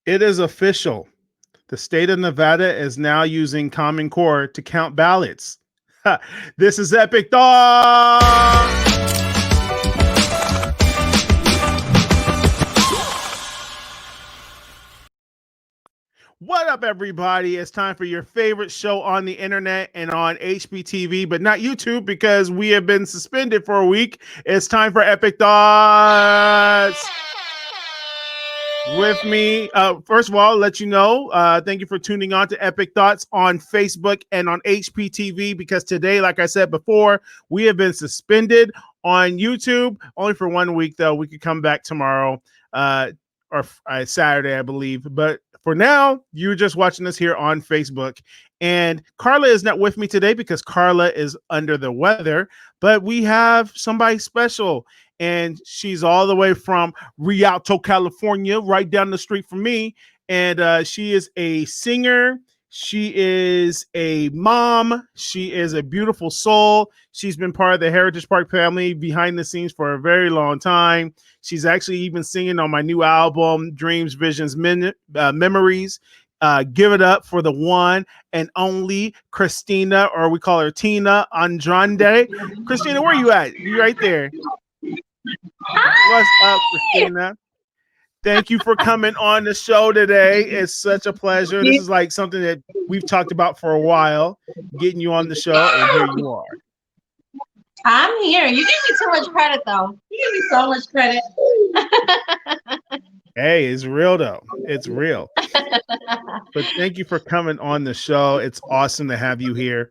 It is official. The state of Nevada is now using Common Core to count ballots. This is Epic Thought. What up, everybody? It's time for your favorite show on the internet and on HBTV, but not YouTube because we have been suspended for a week. It's time for Epic Thoughts. With me, first of all, let you know, thank you for tuning on to Epic Thoughts on Facebook and on HPTV, because today, like I said before, we have been suspended on YouTube only for 1 week, though. We could come back tomorrow or Saturday, I believe. But for now, you're just watching us here on Facebook. And Carla is not with me today because Carla is under the weather, but we have somebody special. And she's all the way from Rialto, California, right down the street from me. And she is a singer. She is a mom. She is a beautiful soul. She's been part of the Heritage Park family behind the scenes for a very long time. She's actually even singing on my new album, Dreams, Visions, Memories. Give it up for the one and only Kristina, or we call her Tina Andrande. Kristina, where are you at? You right there. What's up, Kristina? Thank you for coming on the show today. It's such a pleasure. This is like something that we've talked about for a while, getting you on the show, and here you are. I'm here. You give me too much credit, though. You give me so much credit. Hey, it's real, though. It's real. But thank you for coming on the show. It's awesome to have you here.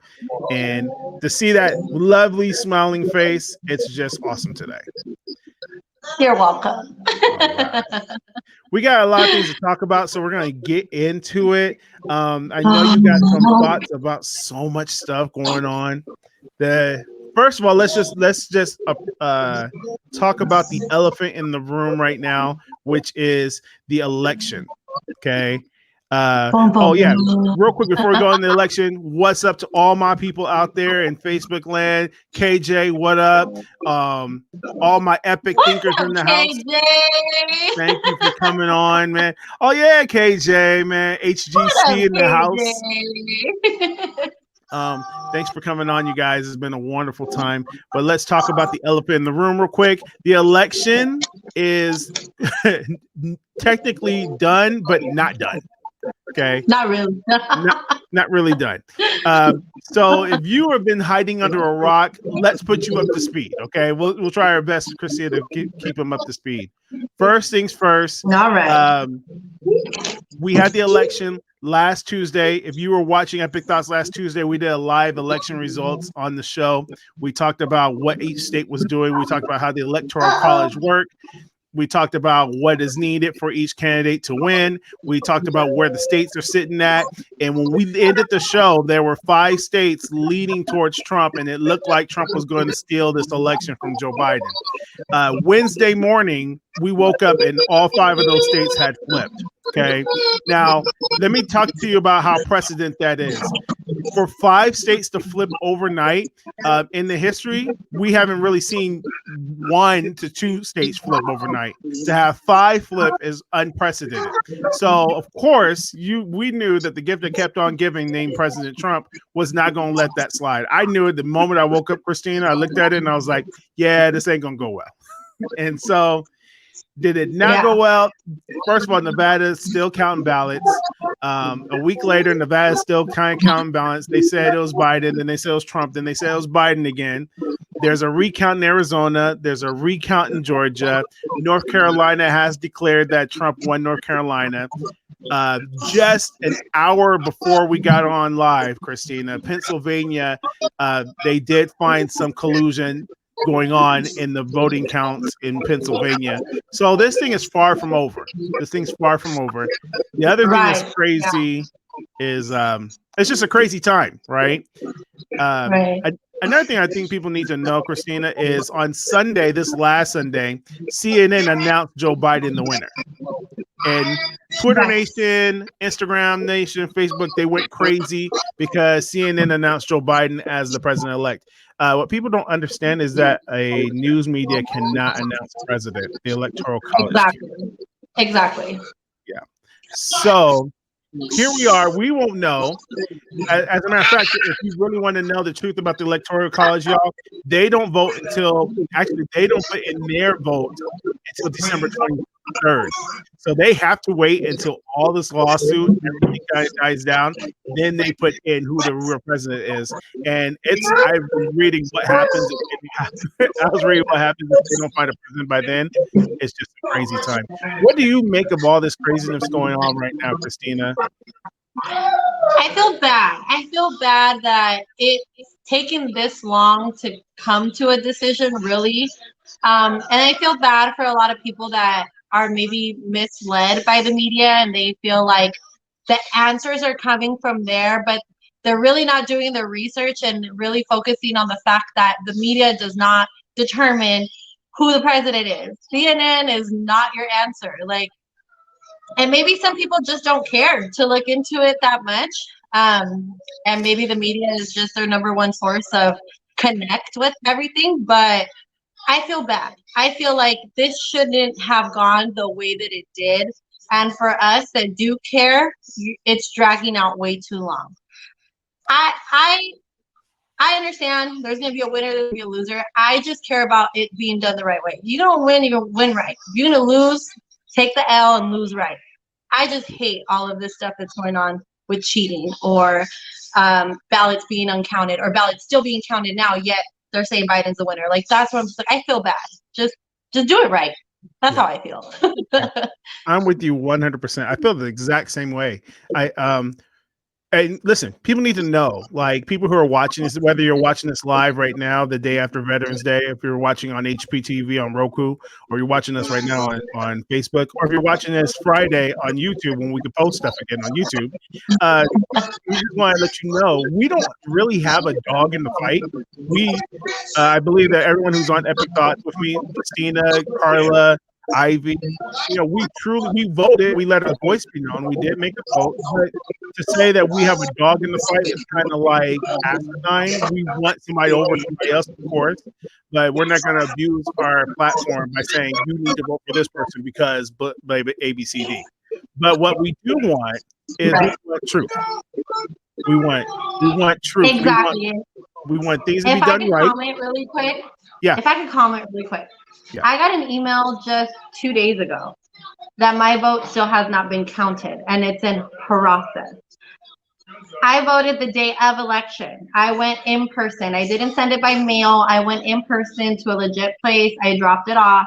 And to see that lovely smiling face, it's just awesome today. You're welcome. Right. We got a lot of things to talk about, so we're going to get into it. I know you got some thoughts about so much stuff going on. First of all, let's just talk about the elephant in the room right now, which is the election. Okay. Oh yeah, real quick before we go on the election, what's up to all my people out there in Facebook land? KJ, what up? All my epic thinkers in the house. Thank you for coming on, man. Oh yeah, KJ, man. HGC in the house. Thanks for coming on, you guys. It's been a wonderful time. But let's talk about the elephant in the room real quick. The election is technically done, but not done. Okay. Not really. not really done. So if you have been hiding under a rock, let's put you up to speed. Okay. We'll try our best, Christina, to keep them up to speed. First things first. All right. We had the election last Tuesday. If you were watching Epic Thoughts last Tuesday, we did a live election results on the show. We talked about what each state was doing. We talked about how the Electoral College worked. We talked about what is needed for each candidate to win. We talked about where the states are sitting at. And when we ended the show, there were 5 states leaning towards Trump, and it looked like Trump was going to steal this election from Joe Biden. Wednesday morning, we woke up and all 5 of those states had flipped. Okay. Now, let me talk to you about how precedent that is. For 5 states to flip overnight in the history, we haven't really seen 1 to 2 states flip overnight. To have 5 flip is unprecedented. So, of course, we knew that the gift that kept on giving, named President Trump, was not going to let that slide. I knew it the moment I woke up, Christina. I looked at it and I was like, yeah, this ain't going to go well. And so, did it not go well? First of all, Nevada is still counting ballots. A week later, Nevada is still kind of counting ballots. They said it was Biden, then they said it was Trump, then they said it was Biden again. There's a recount in Arizona. There's a recount in Georgia. North Carolina has declared that Trump won North Carolina. Just an hour before we got on live, Christina, Pennsylvania, they did find some collusion going on in the voting counts in Pennsylvania. So this thing is far from over. The other thing that's crazy is it's just a crazy time, right? Another thing I think people need to know, Christina, is on Sunday, this last Sunday, CNN announced Joe Biden the winner. And Twitter Nation, Instagram Nation, Facebook, they went crazy because CNN announced Joe Biden as the president-elect. What people don't understand is that a news media cannot announce a president, the Electoral College. Exactly. Yeah. So here we are. We won't know. As a matter of fact, if you really want to know the truth about the Electoral College, y'all, they don't vote until actually they don't put in their vote until December 23rd. So they have to wait until all this lawsuit, everything dies down. Then they put in who the real president is. And I've been reading what happens. I was reading what happens if they don't find a president by then. It's just a crazy time. What do you make of all this craziness going on right now, Kristina? I feel bad. I feel bad that it's taken this long to come to a decision, really. And I feel bad for a lot of people that are maybe misled by the media and they feel like the answers are coming from there, but they're really not doing the research and really focusing on the fact that the media does not determine who the president is. CNN is not your answer. Like, and maybe some people just don't care to look into it that much. And maybe the media is just their number one source of connect with everything. But I feel bad. I feel like this shouldn't have gone the way that it did. And for us that do care, it's dragging out way too long. I understand there's gonna be a winner, there's gonna be a loser. I just care about it being done the right way. You're gonna win, you're gonna win right. You're gonna lose, take the L and lose right. I just hate all of this stuff that's going on with cheating or ballots being uncounted or ballots still being counted now, yet they're saying Biden's the winner. Like, that's what I'm just like, I feel bad. Just do it right. That's how I feel. I'm with you 100%. I feel the exact same way. And listen, people need to know, like people who are watching this, whether you're watching this live right now, the day after Veterans Day, if you're watching on HPTV on Roku, or you're watching us right now on Facebook, or if you're watching this Friday on YouTube when we can post stuff again on YouTube, we just want to let you know we don't really have a dog in the fight. I believe that everyone who's on Epic Thoughts with me, Kristina, Carla, Ivy, we voted. We let our voice be known. We did make a vote, but to say that we have a dog in the fight is kind of like asinine. We want somebody over somebody else, of course, but we're not going to abuse our platform by saying you need to vote for this person because, but A, B, C, D. But what we do want is we want truth. We want truth. Exactly. We want things to be done right. Comment really quick. Yeah. If I could comment really quick. Yeah. I got an email just 2 days ago that my vote still has not been counted and it's in process. I voted the day of election. I went in person. I didn't send it by mail. I went in person to a legit place. I dropped it off.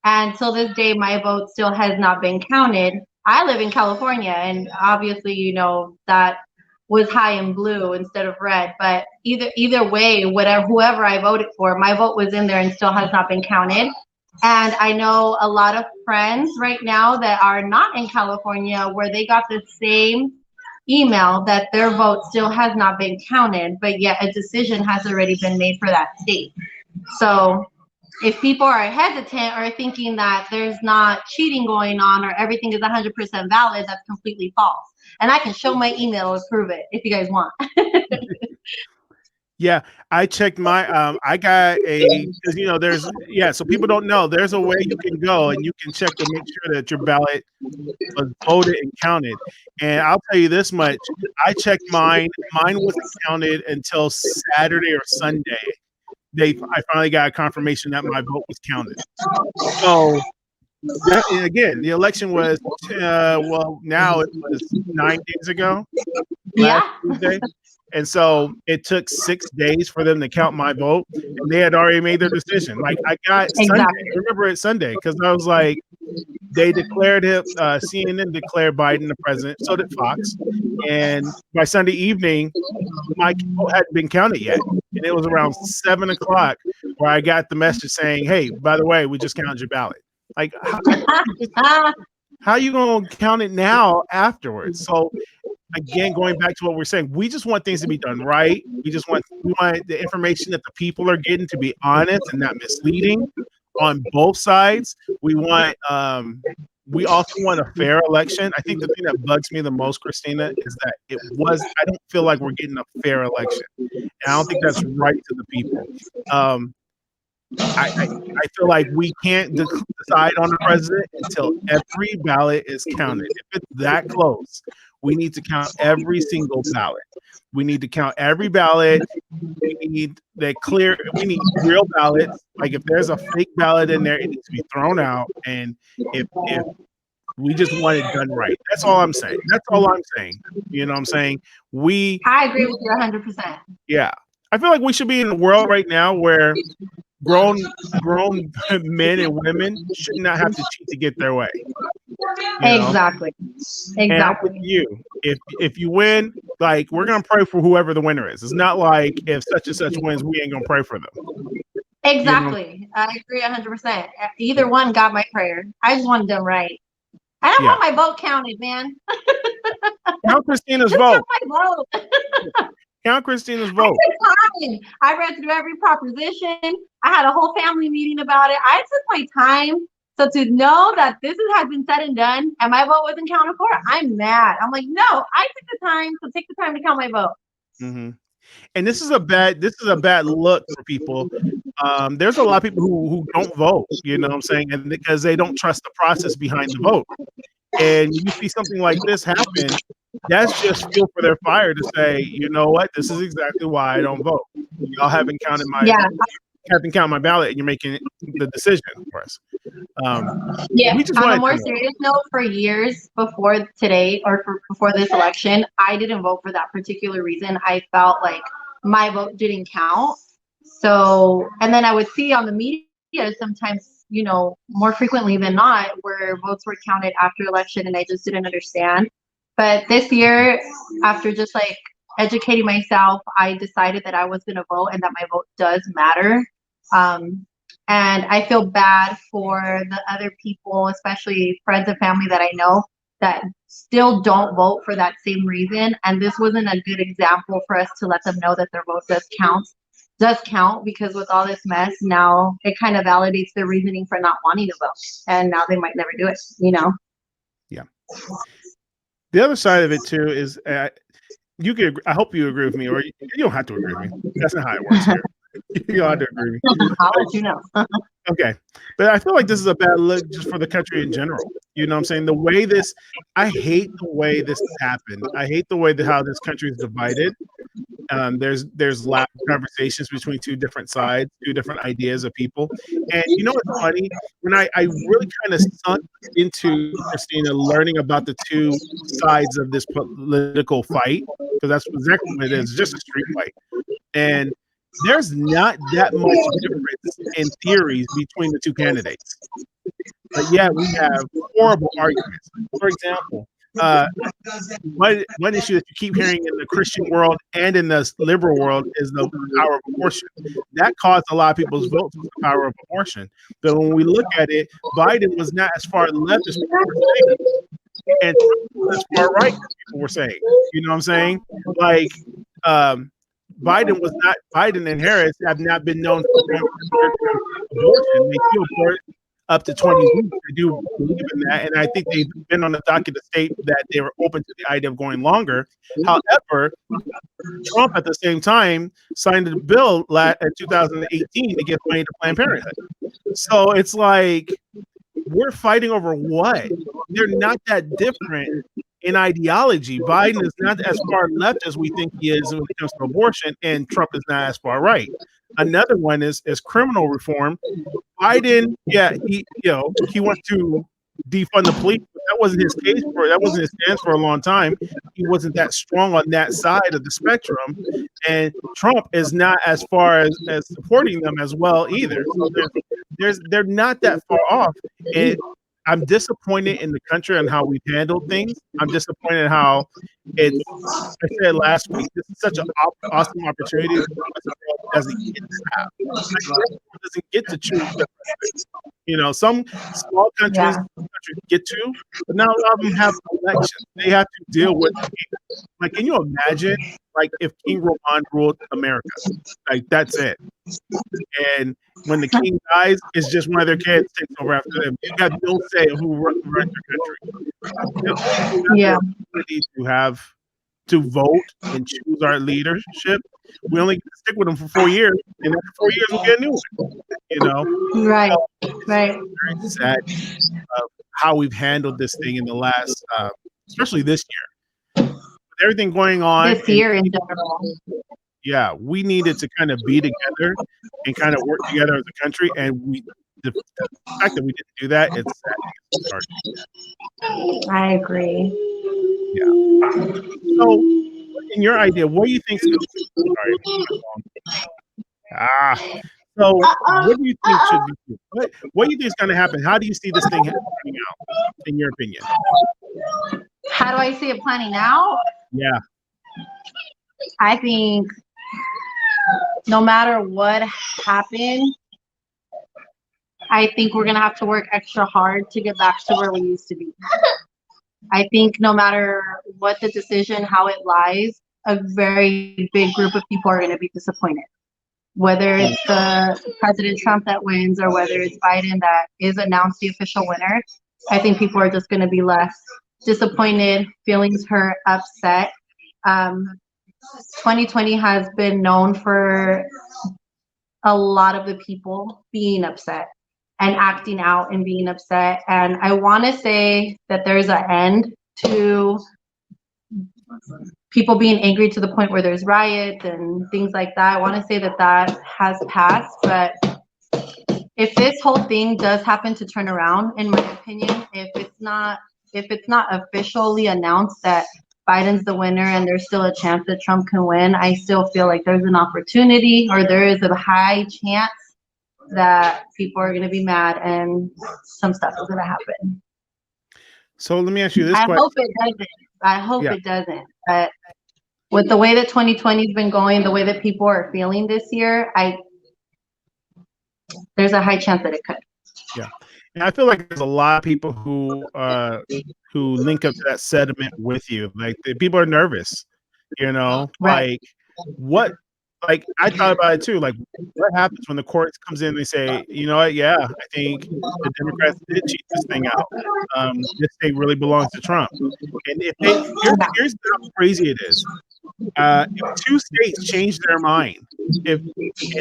And till this day, my vote still has not been counted. I live in California, and obviously, that was high in blue instead of red. But either way, whoever I voted for, my vote was in there and still has not been counted. And I know a lot of friends right now that are not in California where they got the same email that their vote still has not been counted, but yet a decision has already been made for that state. So if people are hesitant or thinking that there's not cheating going on or everything is 100% valid, that's completely false. And I can show my email and prove it if you guys want. Yeah, I checked my I got so people don't know there's a way you can go and you can check to make sure that your ballot was voted and counted. And I'll tell you this much, I checked mine wasn't counted until Saturday or Sunday. I finally got a confirmation that my vote was counted. So again, the election was now it was 9 days ago. Last Tuesday. And so it took 6 days for them to count my vote, and they had already made their decision. Like I got Sunday, I remember it Sunday because I was like, they declared him. CNN declared Biden the president. So did Fox. And by Sunday evening, my vote hadn't been counted yet, and it was around 7:00 where I got the message saying, "Hey, by the way, we just counted your ballot." Like, how you gonna count it now afterwards? So. Again, going back to what we're saying, we just want things to be done right. We want the information that the people are getting to be honest and not misleading on both sides. We also want a fair election. I think the thing that bugs me the most, Kristina, is that I don't feel like we're getting a fair election. And I don't think that's right to the people. I feel like we can't decide on the president until every ballot is counted. If it's that close, we need to count every single ballot. We need to count every ballot. We need we need real ballots. Like if there's a fake ballot in there, it needs to be thrown out. And if we just want it done right. That's all I'm saying. That's all I'm saying. You know what I'm saying? I agree with you 100%. Yeah. I feel like we should be in a world right now where grown men and women should not have to cheat to get their way. Exactly. And I'm with you. If you win, like we're gonna pray for whoever the winner is. It's not like if such and such wins, we ain't gonna pray for them. Exactly. I agree 100%. Either one got my prayer. I just want them right. I don't want my vote counted, man. Count Christina's vote. My vote. Count Christina's vote. I read through every proposition. I had a whole family meeting about it. I took my time. So to know that this has been said and done and my vote wasn't counted for, I'm mad. I'm like, no, I took the time. So take the time to count my vote. Mm-hmm. And this is a bad look for people. There's a lot of people who don't vote, you know what I'm saying? And because they don't trust the process behind the vote. And you see something like this happen, that's just fuel for their fire to say, you know what, this is exactly why I don't vote. Y'all haven't counted my ballot, and you're making the decision for us. On a more serious note, for years before today or before this election, I didn't vote for that particular reason. I felt like my vote didn't count. So, and then I would see on the media sometimes, you know, more frequently than not, where votes were counted after election, and I just didn't understand. But this year, after just like educating myself, I decided that I was going to vote and that my vote does matter. And I feel bad for the other people, especially friends and family that I know that still don't vote for that same reason. And this wasn't a good example for us to let them know that their vote does count, because with all this mess, now it kind of validates their reasoning for not wanting to vote. And now they might never do it, you know? Yeah. The other side of it too is you can. I hope you agree with me, or you don't have to agree with me. That's not how it works here. You don't have to agree with me. I'll let you know. Okay. But I feel like this is a bad look just for the country in general. You know what I'm saying? The way I hate the way this has happened. I hate the way how this country is divided. There's lack of conversations between two different sides, two different ideas of people. And you know what's funny? When I really kind of sunk into Christina learning about the two sides of this political fight, because that's exactly what it is, just a street fight. And there's not that much difference in theories between the two candidates. But yeah, we have horrible arguments. For example, one issue that you keep hearing in the Christian world and in the liberal world is the power of abortion. That caused a lot of people's votes with the power of abortion. But when we look at it, Biden was not as far left as people were saying, and Trump was as far right as people were saying. You know what I'm saying? Like, Biden and Harris have not been known for abortion. They still abort up to 20 weeks. I do believe in that, and I think they've been on the docket to state that they were open to the idea of going longer. However, Trump at the same time signed a bill in 2018 to give money to Planned Parenthood. So it's like we're fighting over what? They're not that different in ideology. Biden is not as far left as we think he is when it comes to abortion, and Trump is not as far right. Another one is criminal reform. Biden, he wants to defund the police. But that wasn't his stance for a long time. He wasn't that strong on that side of the spectrum, and Trump is not as far as supporting them as well either. So they're not that far off. And I'm disappointed in the country and how we've handled things. I'm disappointed how I said last week, this is such an awesome opportunity for us doesn't get to have. Doesn't get to choose. You know, some small countries get to, but not a lot of them have elections. They have to deal with, like, can you imagine, like, if King Rohmon ruled America? Like, that's it. And when the king dies, it's just one of their kids takes over after them. You have no say who runs your country. You need to have to vote and choose our leadership, we only get to stick with them for 4 years, and after 4 years we'll get a new one. You know, Right. so it's Right. very sad how we've handled this thing in the last, especially this year, with everything going on. This year in general. Yeah, we needed to kind of be together and kind of work together as a country, and the fact that we didn't do that, it's sad. I agree. Yeah. So, in your idea, what do you think? Sorry. So what do you think should be? What do you think is going to happen? How do you see this thing coming out, in your opinion? How do I see it planning out? Yeah. I think no matter what happened, I think we're going to have to work extra hard to get back to where we used to be. I think no matter what the decision, how it lies, a very big group of people are going to be disappointed. Whether it's President Trump that wins or whether it's Biden that is announced the official winner, I think people are just going to be less disappointed, feelings hurt, upset. 2020 has been known for a lot of the people being upset and acting out and being upset. And I want to say that there's an end to people being angry to the point where there's riots and things like that. I want to say that that has passed, but if this whole thing does happen to turn around, in my opinion, if it's not officially announced that Biden's the winner and there's still a chance that Trump can win, I still feel like there's an opportunity, or there is a high chance that people are going to be mad and some stuff is going to happen. So let me ask you this question. I hope it doesn't. But with the way that 2020 has been going, the way that people are feeling this year, there's a high chance that it could. Yeah. And I feel like there's a lot of people who link up to that sentiment with you. Like, people are nervous, Right. like what, like I thought about it too. Like, what happens when the court comes in and they say, you know what? Yeah, I think the Democrats did cheat this thing out. This state really belongs to Trump. And if here's how crazy it is. If 2 states change their mind, and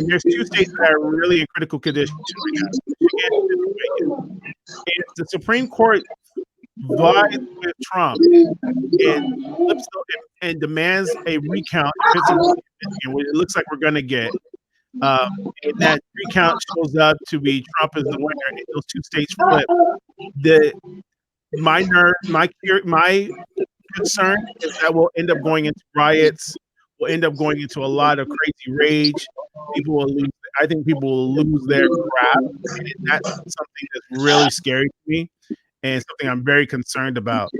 there's 2 states that are really in critical condition right now, if the Supreme Court vies with Trump and demands a recount, which it looks like we're going to get, and that recount shows up to be Trump as the winner, and those 2 states flip, my concern is that we'll end up going into riots. We'll end up going into a lot of crazy rage. People will lose. I think people will lose their crap, and that's something that's really scary to me, and something I'm very concerned about.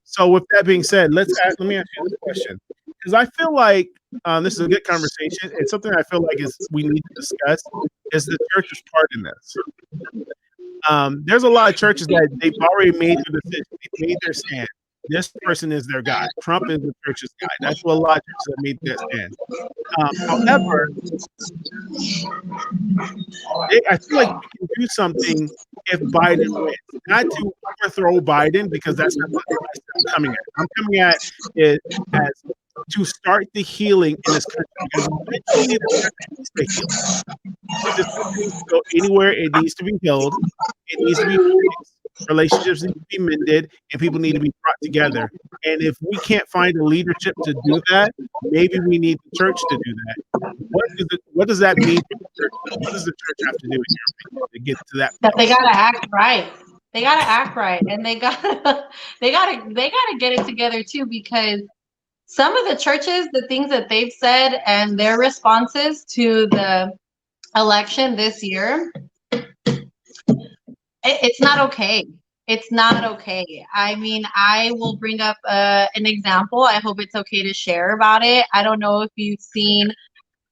So, with that being said, let me ask you this question, because I feel like this is a good conversation. It's something I feel like we need to discuss. Is the church's part in this? There's a lot of churches that they've already made their decision. They made their stand. This person is their guy. Trump is the church's guy. That's what a lot of churches have made that stand. However, I feel like we can do something if Biden wins. Not to overthrow Biden, because that's not what I'm coming at. I'm coming at it as to start the healing in this country, because eventually the country needs to heal. If this country needs to go anywhere, it needs to be healed. It needs to be fixed. Relationships need to be mended, and people need to be brought together. And if we can't find a leadership to do that, maybe we need the church to do that. What does that mean for the church? What does the church have to do in your opinion to get to that? That they gotta act right. They gotta act right, and they gotta get it together too, because some of the churches, the things that they've said and their responses to the election this year, it's not okay. It's not okay. I mean, I will bring up an example. I hope it's okay to share about it. I don't know if you've seen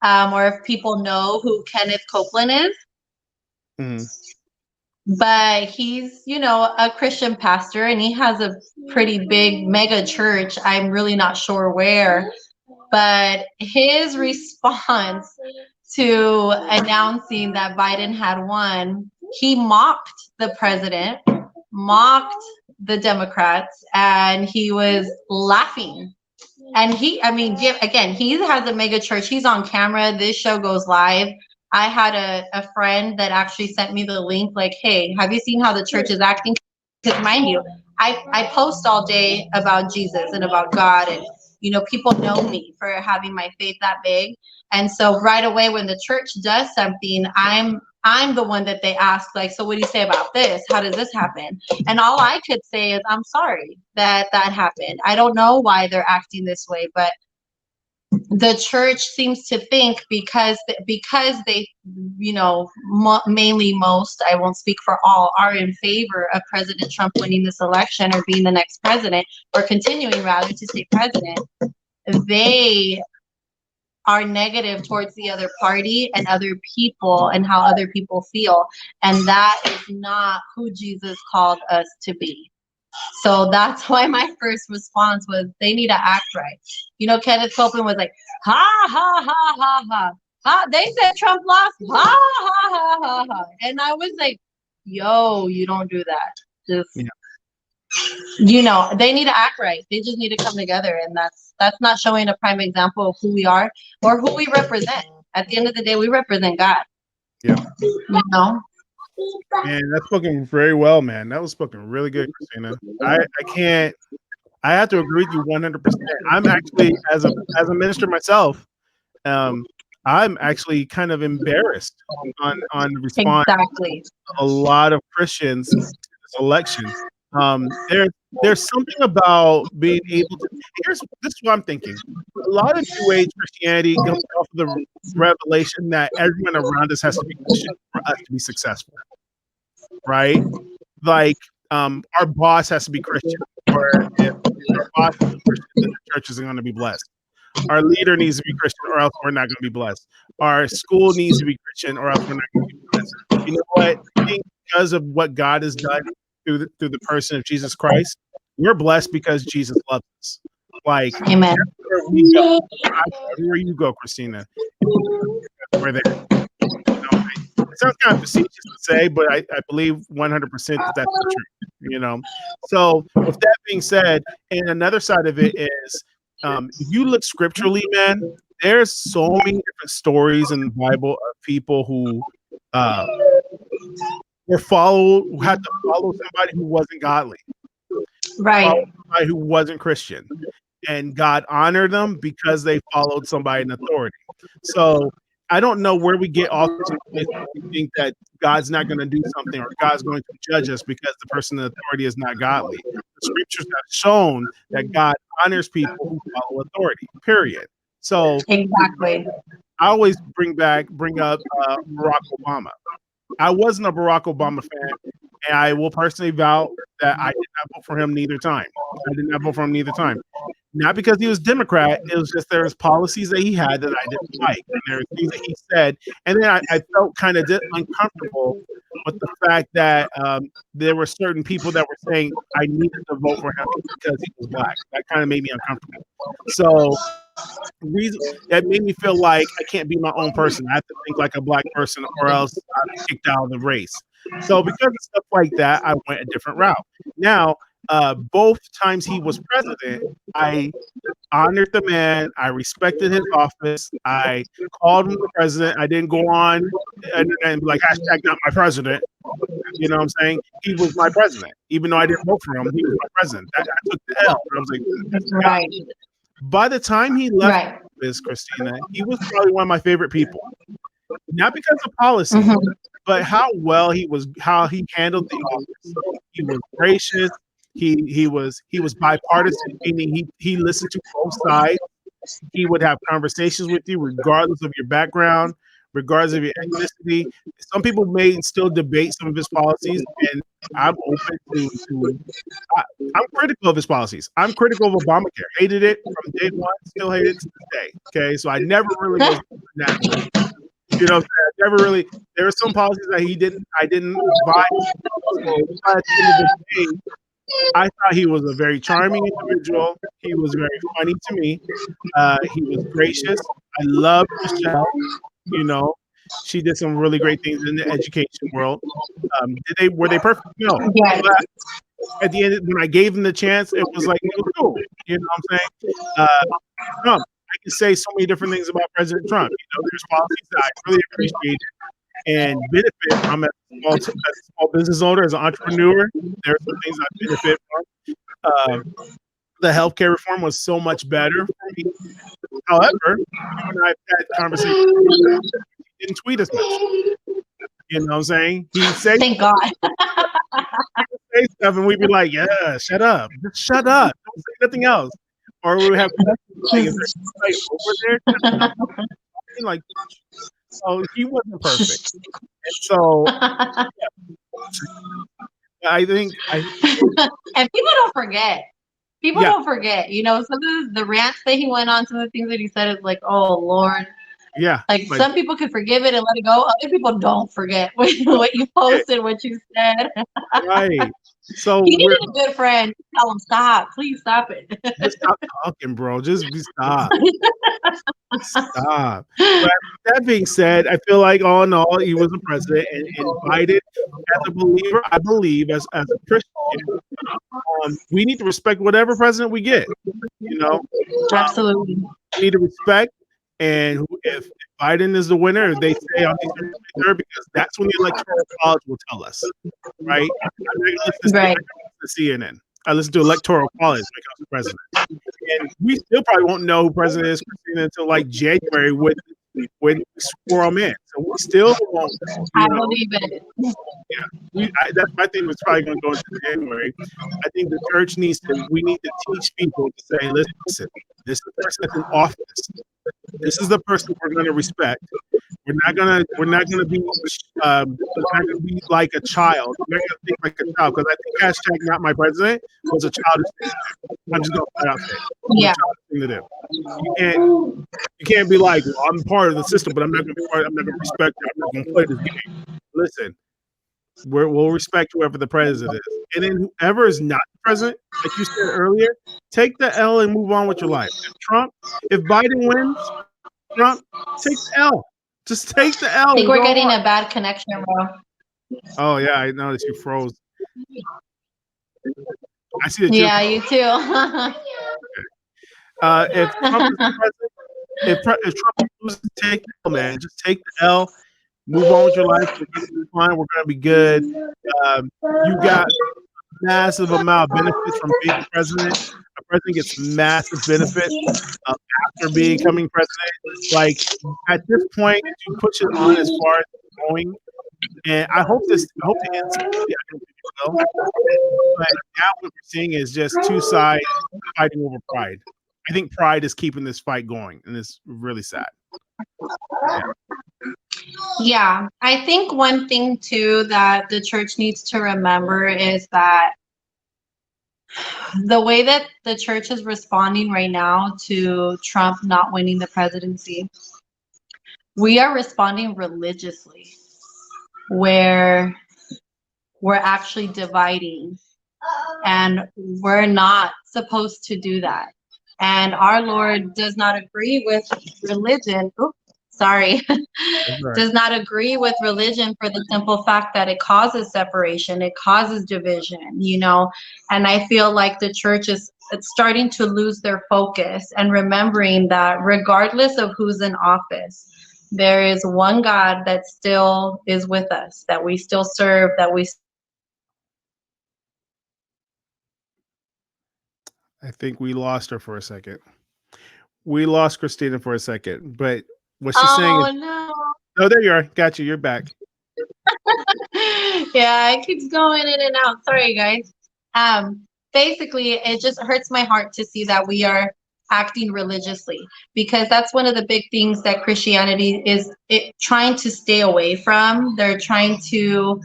or if people know who Kenneth Copeland is. Mm-hmm. But he's, a Christian pastor, and he has a pretty big mega church. I'm really not sure where. But his response to announcing that Biden had won, he mocked the president, mocked the Democrats, and he was laughing. And he has a mega church. He's on camera. This show goes live. I had a friend that actually sent me the link, like, hey, have you seen how the church is acting? Because mind you, I post all day about Jesus and about God, and people know me for having my faith that big. And so right away when the church does something, I'm the one that they ask, like, so what do you say about this? How does this happen? And all I could say is, I'm sorry that happened. I don't know why they're acting this way, but the church seems to think because they, mainly most, I won't speak for all, are in favor of President Trump winning this election or being the next president, or continuing rather to stay president. They are negative towards the other party and other people and how other people feel. And that is not who Jesus called us to be. So that's why my first response was, they need to act right. Kenneth Copeland was like, ha, ha, ha, ha, ha. Ha. They said Trump lost. Ha, ha, ha, ha, ha. And I was like, yo, you don't do that. Just, they need to act right. They just need to come together. And that's not showing a prime example of who we are or who we represent. At the end of the day, we represent God. Yeah. Man, that's spoken very well, man. That was spoken really good, Christina. I have to agree with you 100%. I'm actually, as a minister myself, I'm actually kind of embarrassed on the response of a lot of Christians to this election. There's something about being able to. This is what I'm thinking. A lot of New Age Christianity comes off of the revelation that everyone around us has to be Christian for us to be successful, right? Like, our boss has to be Christian, or if our boss is Christian, then the church isn't going to be blessed. Our leader needs to be Christian, or else we're not going to be blessed. Our school needs to be Christian, or else we're not going to be blessed. You know what? I think because of what God has done through the person of Jesus Christ, we're blessed because Jesus loves us. Like, amen. Everywhere you go, Christina, we're there. It sounds kind of facetious to say, but I believe 100% that that's the truth. So with that being said, and another side of it is, if you look scripturally, man, there's so many different stories in the Bible of people who had to follow somebody who wasn't godly, right? Somebody who wasn't Christian, and God honored them because they followed somebody in authority. So I don't know where we get off to we think that God's not going to do something, or God's going to judge us because the person in authority is not godly. The scriptures have shown that God honors people who follow authority, period. So exactly, I always bring up Barack Obama. I wasn't a Barack Obama fan, and I will personally vow that I did not vote for him neither time. Not because he was Democrat, it was just there was policies that he had that I didn't like, and there were things that he said, and then I felt kind of uncomfortable with the fact that there were certain people that were saying I needed to vote for him because he was black. That kind of made me uncomfortable. So that made me feel like I can't be my own person. I have to think like a black person, or else I'll be kicked out of the race. So because of stuff like that, I went a different route. Now, both times he was president, I honored the man. I respected his office. I called him the president. I didn't go on and be like, hashtag not my president. You know what I'm saying? He was my president. Even though I didn't vote for him, he was my president. I took the L. I was like, right. By the time he left this, Christina, he was probably one of my favorite people. Not because of policy, but how he handled the office. He was gracious. He was bipartisan, meaning he listened to both sides. He would have conversations with you regardless of your background, regardless of your ethnicity. Some people may still debate some of his policies, and I'm open to I'm critical of his policies. I'm critical of Obamacare. Hated it from day one, still hate it to this day. Okay, so I never really was that. You know, I never really. There were some policies that I didn't buy. So at the end of the day, I thought he was a very charming individual. He was very funny to me. He was gracious. I loved Michelle. You know, she did some really great things in the education world. Were they perfect? No. Yes. at the end, when I gave him the chance, it was like, it was cool. You know what I'm saying? Trump, I can say so many different things about President Trump. There's policies that I really appreciate and benefit from as a small business owner, as an entrepreneur. There are some things I benefit from. The healthcare reform was so much better for me. However, you and I have had conversations. He didn't tweet as much. You know what I'm saying? He said, "Thank God." say stuff, and we'd be like, "Yeah, shut up, just shut up, don't say nothing else." Or we would have like, over there, like, so he wasn't perfect. And so I think and people don't forget. People don't forget. Some of the rants that he went on, some of the things that he said is like, oh Lord. Yeah. Like some people can forgive it and let it go. Other people don't forget what you posted, what you said. Right. So you needed a good friend. Tell him, stop. Please stop it. Just stop talking, bro. Just stop. Stop. But that being said, I feel like all in all, he was a president, and Biden, as a believer, I believe as a Christian, we need to respect whatever president we get. Absolutely. We need to respect, and if Biden is the winner, they say on December 23rd, because that's when the Electoral College will tell us, right? I'm not gonna listen to CNN. I listen to Electoral College when it comes to president, and we still probably won't know who president is, Christina, until like January when we swear them in. So we still won't. I believe it. Yeah, that's my thing. Was probably going to go into January. I think the church we need to teach people to say, listen, this is the person that's in office. This is the person we're going to respect. We're not gonna be like a child. We're not gonna think like a child, because I think hashtag not my president was a childish thing. I'm just gonna put out there. Yeah. Thing to do. You can't be like, well, I'm part of the system, but I'm not gonna respect you. I'm not gonna play this game. Listen, we'll respect whoever the president is, and then whoever is not the president, like you said earlier, take the L and move on with your life. If Biden wins, Trump, take the L. Just take the L. I think we're getting a bad connection, bro. Oh yeah, I noticed you froze. I see that. Yeah, you too. If Trump is the president, if Trump loses, take the L, man. Just take the L. Move on with your life. We're gonna be fine. We're gonna be good. You got massive amount of benefits from being president. A president gets massive benefits after becoming president. Like at this point, you push it on as far as it's going, and I hope it ends. I don't think it will. But now what we're seeing is just two sides fighting over pride. I think pride is keeping this fight going, and it's really sad. Yeah, I think one thing too that the church needs to remember is that the way that the church is responding right now to Trump not winning the presidency, we are responding religiously, where we're actually dividing, and we're not supposed to do that. And our Lord does not agree with religion. Does not agree with religion for the simple fact that it causes separation, it causes division, and I feel like the church is starting to lose their focus and remembering that regardless of who's in office, there is one God that still is with us, that we still serve, I think we lost her for a second. We lost Kristina for a second, but what she's saying is, no, there you are. Got you. You're back. Yeah, it keeps going in and out. Sorry, guys. Basically, it just hurts my heart to see that we are acting religiously, because that's one of the big things that Christianity is trying to stay away from. They're trying to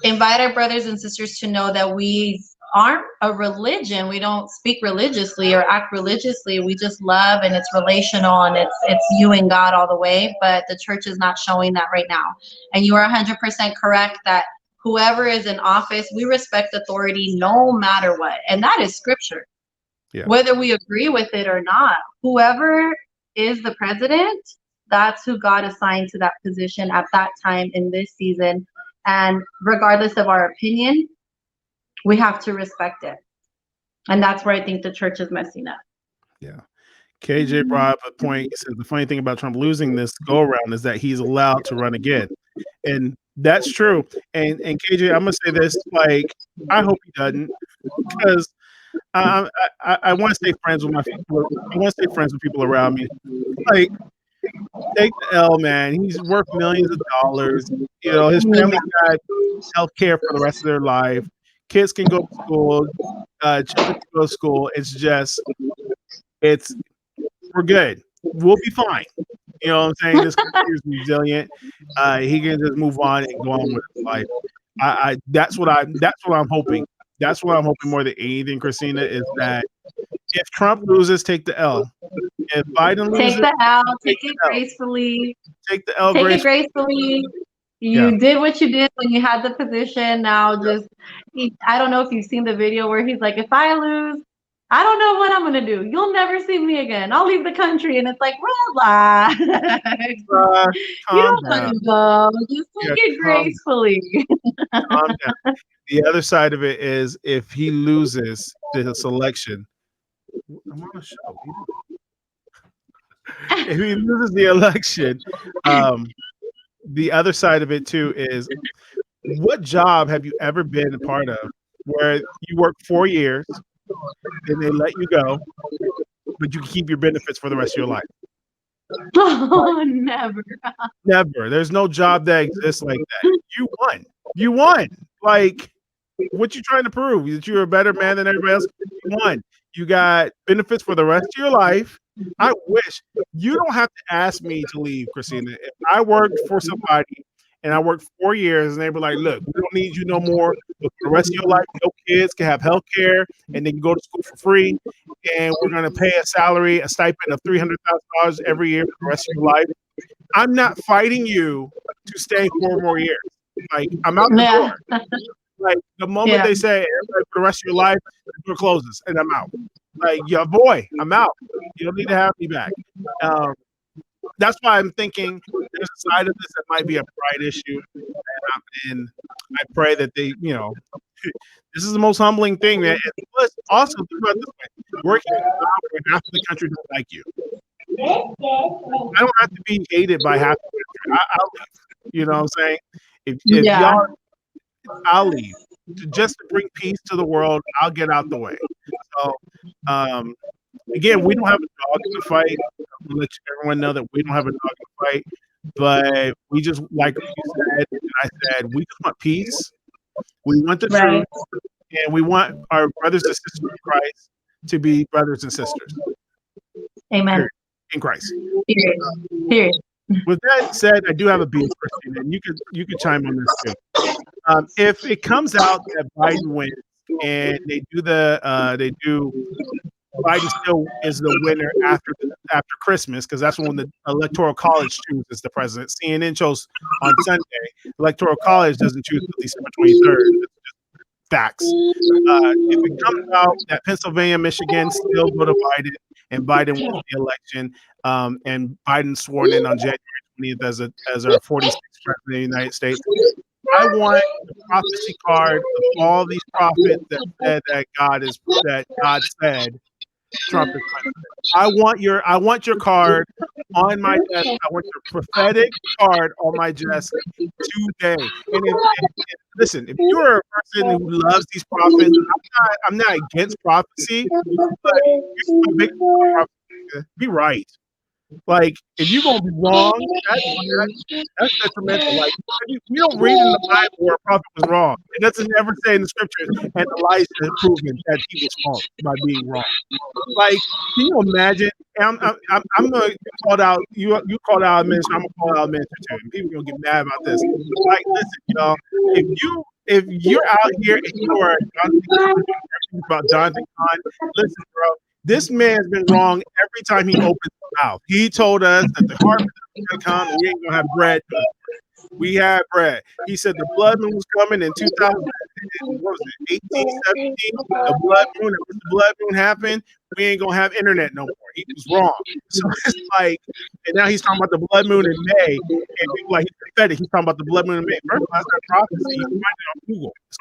invite our brothers and sisters to know that we aren't a religion. We don't speak religiously or act religiously. We just love, and it's relational, and it's you and God all the way. But the church is not showing that right now. And you are 100% correct that whoever is in office, we respect authority no matter what. And that is scripture. Yeah. Whether we agree with it or not, whoever is the president, that's who God assigned to that position at that time in this season. And regardless of our opinion, we have to respect it. And that's where I think the church is messing up. Yeah. KJ brought up a point. He said the funny thing about Trump losing this go around is that he's allowed to run again. And that's true. And KJ, I'm gonna say this, like, I hope he doesn't, because I want to stay friends with my people. I want to stay friends with people around me. Like, take the L, man. He's worth millions of dollars. You know, his family got health care for the rest of their life. Kids can go to school. Children can go to school. We're good. We'll be fine. You know what I'm saying? This country is resilient. He can just move on and go on with his life. That's what I'm hoping. That's what I'm hoping more than anything, Christina, is that if Trump loses, take the L. If Biden loses, take the L, take it gracefully. Take the L. Take it gracefully. You did what you did when you had the position. Now I don't know if you've seen the video where he's like, if I lose, I don't know what I'm going to do. You'll never see me again. I'll leave the country. And it's like, relax. You don't have to go. Just take it gracefully. The other side of it is if he loses this election, I'm on a show. If he loses the election, the other side of it too is, what job have you ever been a part of where you work 4 years and they let you go, but you can keep your benefits for the rest of your life? Oh, never. Never. There's no job that exists like that. You won. You won. Like, what you trying to prove? That you're a better man than everybody else? You won. You got benefits for the rest of your life. I wish you don't have to ask me to leave, Christina. If I worked for somebody and I worked 4 years and they were like, look, we don't need you no more. But for the rest of your life, no kids can have health care and they can go to school for free. And we're going to pay a stipend of $300,000 every year for the rest of your life. I'm not fighting you to stay 4 more years. Like, I'm out the door. Like, the moment they say, everybody, for the rest of your life, the door closes and I'm out. Like, your boy, I'm out. You don't need to have me back. That's why I'm thinking there's a side of this that might be a pride issue. And I pray that they, this is the most humbling thing, man. And plus, also, think about this way. Working in a job where half of the country don't like you. I don't have to be hated by half the country. I'll leave. You know what I'm saying? If y'all, I'll leave. Just to bring peace to the world, I'll get out the way. So, again, we don't have a dog in the fight. I'll let everyone know that we don't have a dog in the fight. But we just, like you said, and I said, we just want peace. We want the truth. And we want our brothers and sisters in Christ to be brothers and sisters. Amen. Period. In Christ. Period. With that said, I do have a beef, Christina, and you could chime on this too. If it comes out that Biden wins and Biden still is the winner after Christmas, because that's when the Electoral College chooses the president. CNN chose on Sunday. Electoral College doesn't choose until December 23rd. Facts. If it comes out that Pennsylvania, Michigan still go to Biden, and Biden wins the election, and Biden sworn in on January 20th as our 46th president of the United States, I want the prophecy card of all these prophets that said that God said Trump is president. I want your card on my desk. I want your prophetic card on my desk today. And listen, if you're a person who loves these prophets, I'm not against prophecy, but here's my big prophecy. Be right. Like, if you're gonna be wrong, that's detrimental. Like, we don't read in the Bible where a prophet was wrong. It doesn't ever say in the scriptures, and Elijah has proven that he was wrong by being wrong. Like, can you imagine? I'm gonna call out you called out a minister. I'm gonna call out a minister too. And people are gonna get mad about this. Like, listen, y'all, if you're out here and you are about Jonathan Kahn, listen, bro. This man's been wrong every time he opens his mouth. He told us that the harvest is going to come and we ain't going to have bread. We had bread. He said the blood moon was coming in 2000. what was it, 1817, the blood moon. And when the blood moon happened, we ain't gonna have internet no more. He was wrong. So it's like, and now he's talking about the blood moon in May, and people like he's pathetic. He's talking about the blood moon in May. First of all, that's not prophecy. You can find it on Google. It's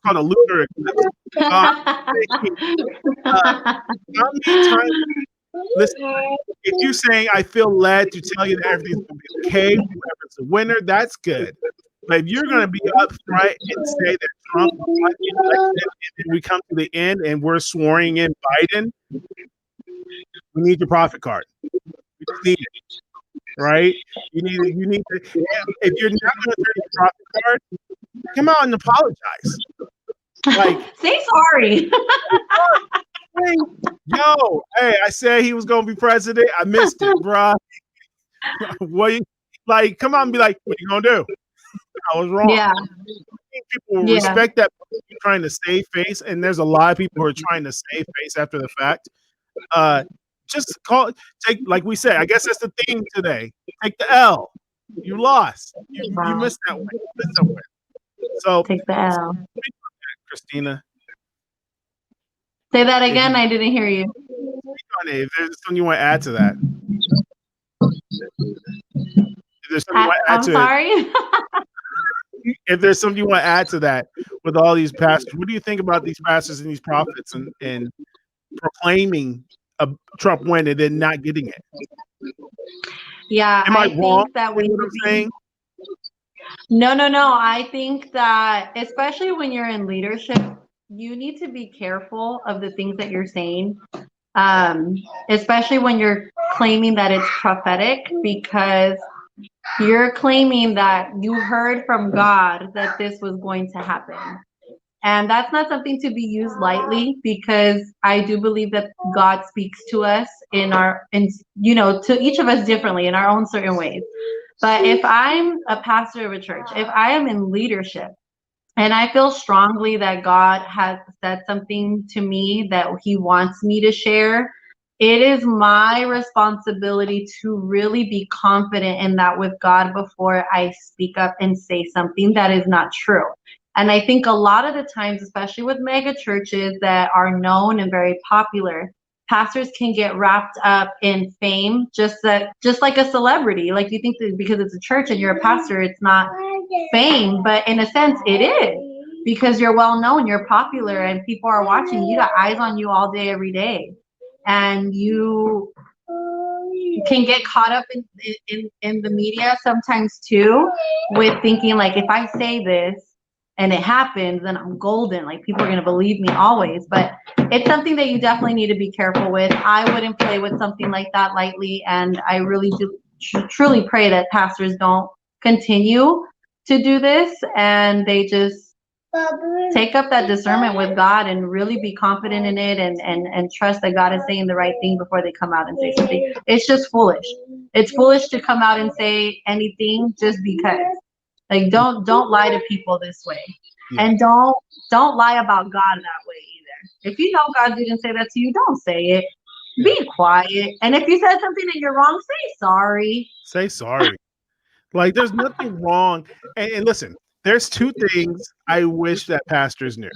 called a lunar eclipse. How many times? Listen, if you're saying I feel led to tell you that everything's gonna be okay, whoever's the winner, that's good. But if you're going to be upfront and say that Trump won the election, and then we come to the end and we're swearing in Biden, we need your profit card. We just need it, right? You need to. If you're not going to turn your profit card, come out and apologize. Like, say sorry. hey, yo, hey, I said he was going to be president. I missed it, bro. What? Like, come on and be like, what are you going to do? I was wrong. Yeah. People will respect that you're trying to save face, and there's a lot of people who are trying to save face after the fact. Just take, like we said, I guess that's the theme today. Take the L. You lost. You missed that win. So take the L. Christina. Say that again. I didn't hear you. If there's something you want to add to that. If there's something you want to add to sorry. If there's something you want to add to that with all these pastors, what do you think about these pastors and these prophets and proclaiming a Trump win and then not getting it? Yeah, Am I wrong? Think that we what I'm saying? No. I think that especially when you're in leadership, you need to be careful of the things that you're saying, especially when you're claiming that it's prophetic, because you're claiming that you heard from God that this was going to happen. And that's not something to be used lightly, because I do believe that God speaks to us to each of us differently in our own certain ways. But if I'm a pastor of a church, if I am in leadership, and I feel strongly that God has said something to me that he wants me to share, it is my responsibility to really be confident in that with God before I speak up and say something that is not true. And I think a lot of the times, especially with mega churches that are known and very popular, pastors can get wrapped up in fame, just like a celebrity. Like, you think that because it's a church and you're a pastor, it's not fame, but in a sense it is, because you're well known, you're popular, and people are watching. You got eyes on you all day, every day. And you can get caught up in the media sometimes too, with thinking like, if I say this and it happens, then I'm golden. Like, people are going to believe me always. But it's something that you definitely need to be careful with. I wouldn't play with something like that lightly. And I really do truly pray that pastors don't continue to do this, and they just take up that discernment with God and really be confident in it, and trust that God is saying the right thing before they come out and say something. It's just foolish. It's foolish to come out and say anything just because. Like, don't lie to people this way. Yeah. And don't lie about God that way either. If you know God didn't say that to you, don't say it. Yeah. Be quiet. And if you said something and you're wrong, say sorry. Say sorry. Like, there's nothing wrong. And listen, there's two things I wish that pastors knew.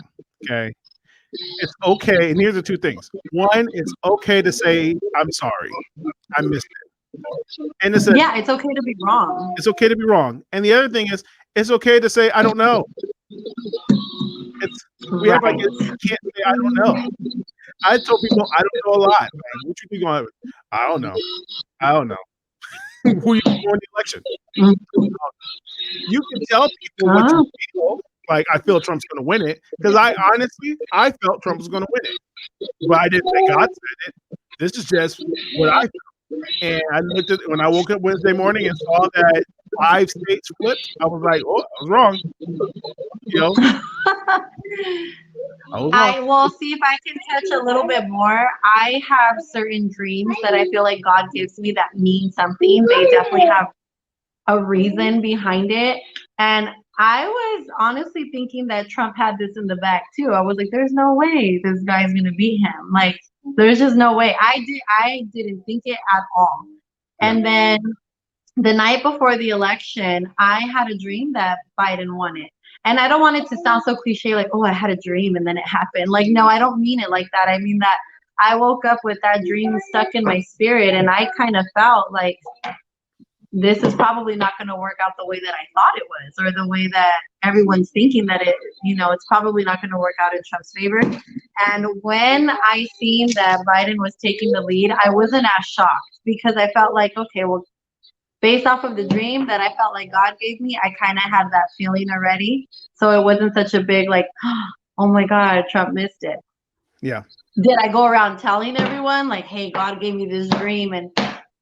Okay. It's okay. And here's the two things. One, it's okay to say, I'm sorry. I missed it. And it's it's okay to be wrong. It's okay to be wrong. And the other thing is, it's okay to say, I don't know. We have like, you can't say, I don't know. I tell people, I don't know a lot. Man. What you think on? I don't know. Who you won the election? You can tell people what you feel. Like, I feel Trump's going to win it, because I felt Trump was going to win it, but I didn't say God said it. This is just what I felt. And I looked at when I woke up Wednesday morning and saw that 5 states flipped. I was like, "Oh, I was wrong." You know, I will see if I can catch a little bit more. I have certain dreams that I feel like God gives me that mean something. They definitely have a reason behind it. And I was honestly thinking that Trump had this in the back too. I was like, there's no way this guy's gonna beat him. Like, there's just no way. I didn't think it at all. And then the night before the election, I had a dream that Biden won it. And I don't want it to sound so cliche, like, oh, I had a dream and then it happened. Like, no, I don't mean it like that. I mean that I woke up with that dream stuck in my spirit, and I kind of felt like this is probably not going to work out the way that I thought it was, or the way that everyone's thinking that it, it's probably not going to work out in Trump's favor. And when I seen that Biden was taking the lead, I wasn't as shocked, because I felt like, okay, well, based off of the dream that I felt like God gave me, I kind of had that feeling already. So it wasn't such a big, like, oh my God, Trump missed it. Yeah. Did I go around telling everyone, like, hey, God gave me this dream and,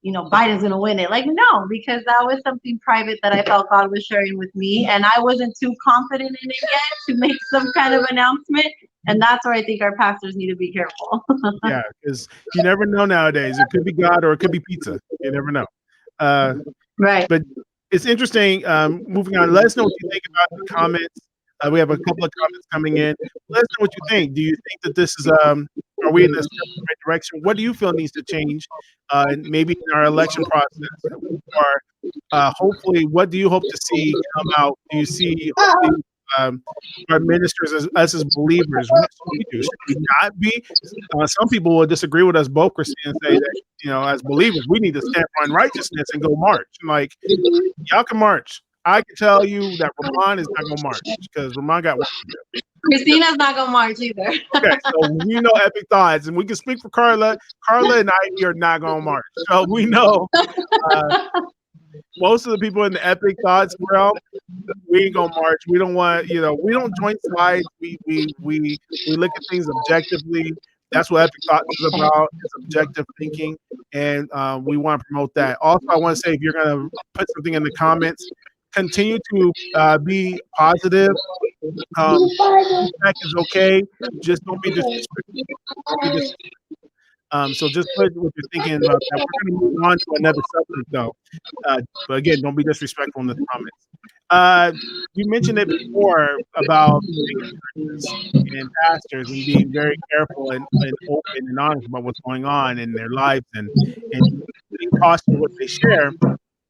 Biden's going to win it? Like, no, because that was something private that I felt God was sharing with me. And I wasn't too confident in it yet to make some kind of announcement. And that's where I think our pastors need to be careful. Yeah, because you never know nowadays. It could be God or it could be pizza. You never know. Right. But it's interesting. Moving on, let us know what you think about the comments. We have a couple of comments coming in. Let us know what you think. Do you think that this is are we in the right direction? What do you feel needs to change? And maybe in our election process, or hopefully, what do you hope to see come out? Do you see hopefully, our ministers as us as believers? What should we do? Should we not be? Some people will disagree with us both, Christina, and say that as believers, we need to stand on righteousness and go march. I'm like, y'all can march. I can tell you that Rohmon is not going to march because Rohmon got work to do. Christina's not going to march either. Okay, so we know Epic Thoughts, and we can speak for Carla. Carla and I are not going to march. So we know most of the people in the Epic Thoughts realm, we ain't gonna march. We don't want, we don't join sides. We look at things objectively. That's what Epic Thoughts is about. It's objective thinking, and we want to promote that. Also, I want to say, if you're gonna put something in the comments, continue to be positive. Feedback is okay. Just don't be disrespectful. So just put what you're thinking about that. We're going to move on to another subject, though. But again, don't be disrespectful in the comments. You mentioned it before about churches and pastors and being very careful and open and honest about what's going on in their lives and being cautious of what they share.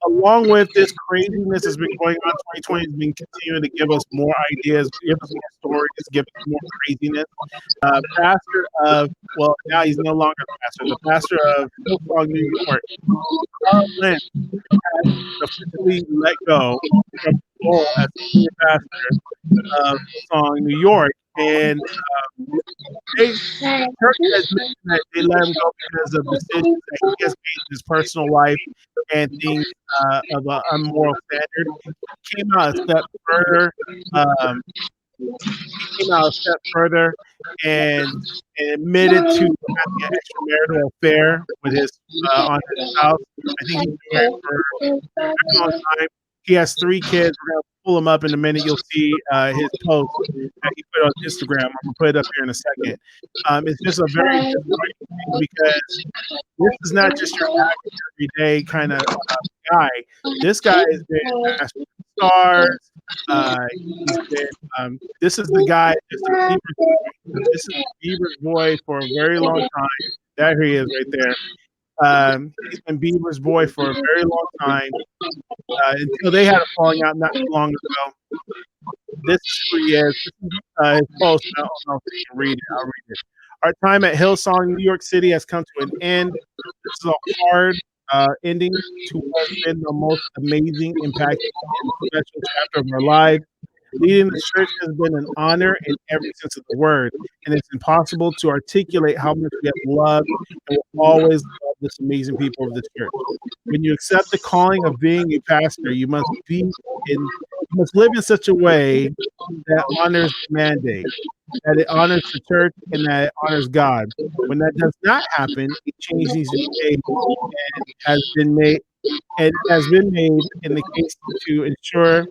Along with this craziness that's been going on, 2020 has been continuing to give us more ideas, give us more stories, give us more craziness. Pastor of, well, now he's no longer the pastor of Hillsong, New York, Carl Lentz, has officially let go from the role as senior pastor of Hillsong, New York. And church has mentioned that they let him go because of decisions that he has made in his personal life and things of an unmoral standard. He came out a step further. And admitted to having an extramarital affair with his on his spouse. I think he's been married for a very long time. He has 3 kids. We're gonna pull him up in a minute. You'll see his post that he put on Instagram. I'm gonna put it up here in a second. It's just a very disappointing thing because this is not just your average everyday kind of guy. This guy has been national stars. He's been. This is the guy. This is Bieber's boy for a very long time. There he is, right there. He's been Bieber's boy for a very long time until they had a falling out not too long ago. This is who he is. This is his post. I don't know if you can read it. I'll read it. Our time at Hillsong, New York City, has come to an end. This is a hard ending to what has been the most amazing, impactful, and special chapter of our lives. Leading the church has been an honor in every sense of the word, and it's impossible to articulate how much we have loved and will always love this amazing people of the church. When you accept the calling of being a pastor, you must live in such a way that honors the mandate, that it honors the church, and that it honors God. When that does not happen, a change needs to be made, and has been made in the case to ensure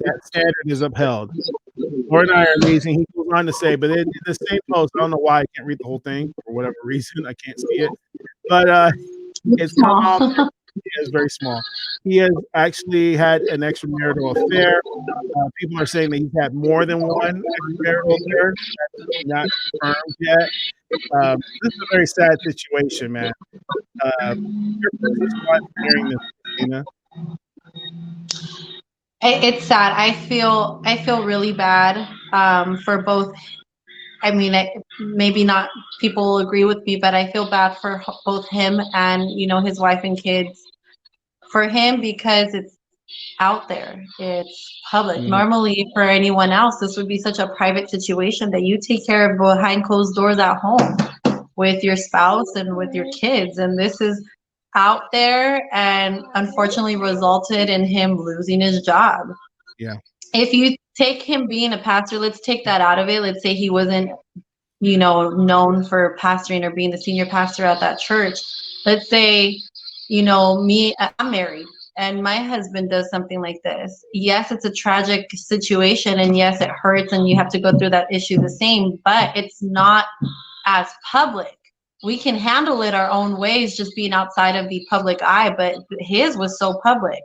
that standard is upheld. Lord and I are amazing. He goes on to say, but in the same post, I don't know why I can't read the whole thing for whatever reason. I can't see it, but it's small. It's very small. He has actually had an extramarital affair. People are saying that he's had more than one extramarital affair. That's not confirmed yet. This is a very sad situation, man. Your first response hearing this, Christina? It's sad. I feel really bad for both. I mean, maybe not people will agree with me, but I feel bad for both him and, his wife and kids. For him, because it's out there, it's public. Mm, Normally, for anyone else, this would be such a private situation that you take care of behind closed doors at home with your spouse and with your kids. And this is out there and unfortunately resulted in him losing his job. yeah. If you take him being a pastor, let's take that out of it. Let's say he wasn't, known for pastoring or being the senior pastor at that church. Let's say, me, I'm married and my husband does something like this. Yes, it's a tragic situation and yes, it hurts and you have to go through that issue the same, but it's not as public. We can handle it our own ways, just being outside of the public eye, but his was so public.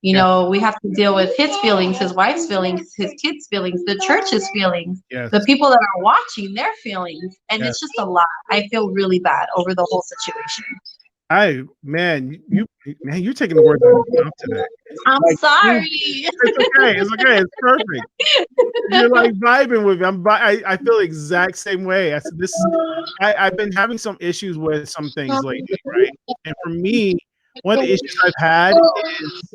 Yeah. We have to deal with his feelings, his wife's feelings, his kids' feelings, the church's feelings, Yes. the people that are watching their feelings. And Yes. it's just a lot. I feel really bad over the whole situation. You're taking the words out of my mouth today. I'm Like, sorry. it's okay. It's okay. It's perfect. You're like vibing with me. I feel the exact same way. I said this. I've been having some issues with some things lately, right? And for me, one of the issues I've had is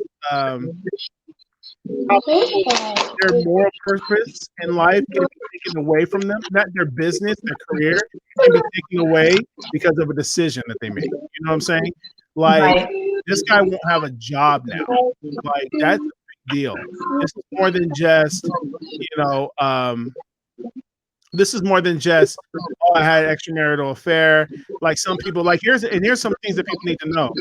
how people, their moral purpose in life can be taken away from them. Not their business, their career can be taken away because of a decision that they made. You know what I'm saying? Like, Right. this guy won't have a job now. Like, that's a big deal. This is more than just, this is more than just, oh, I had an extramarital affair. Like some people, here's some things that people need to know.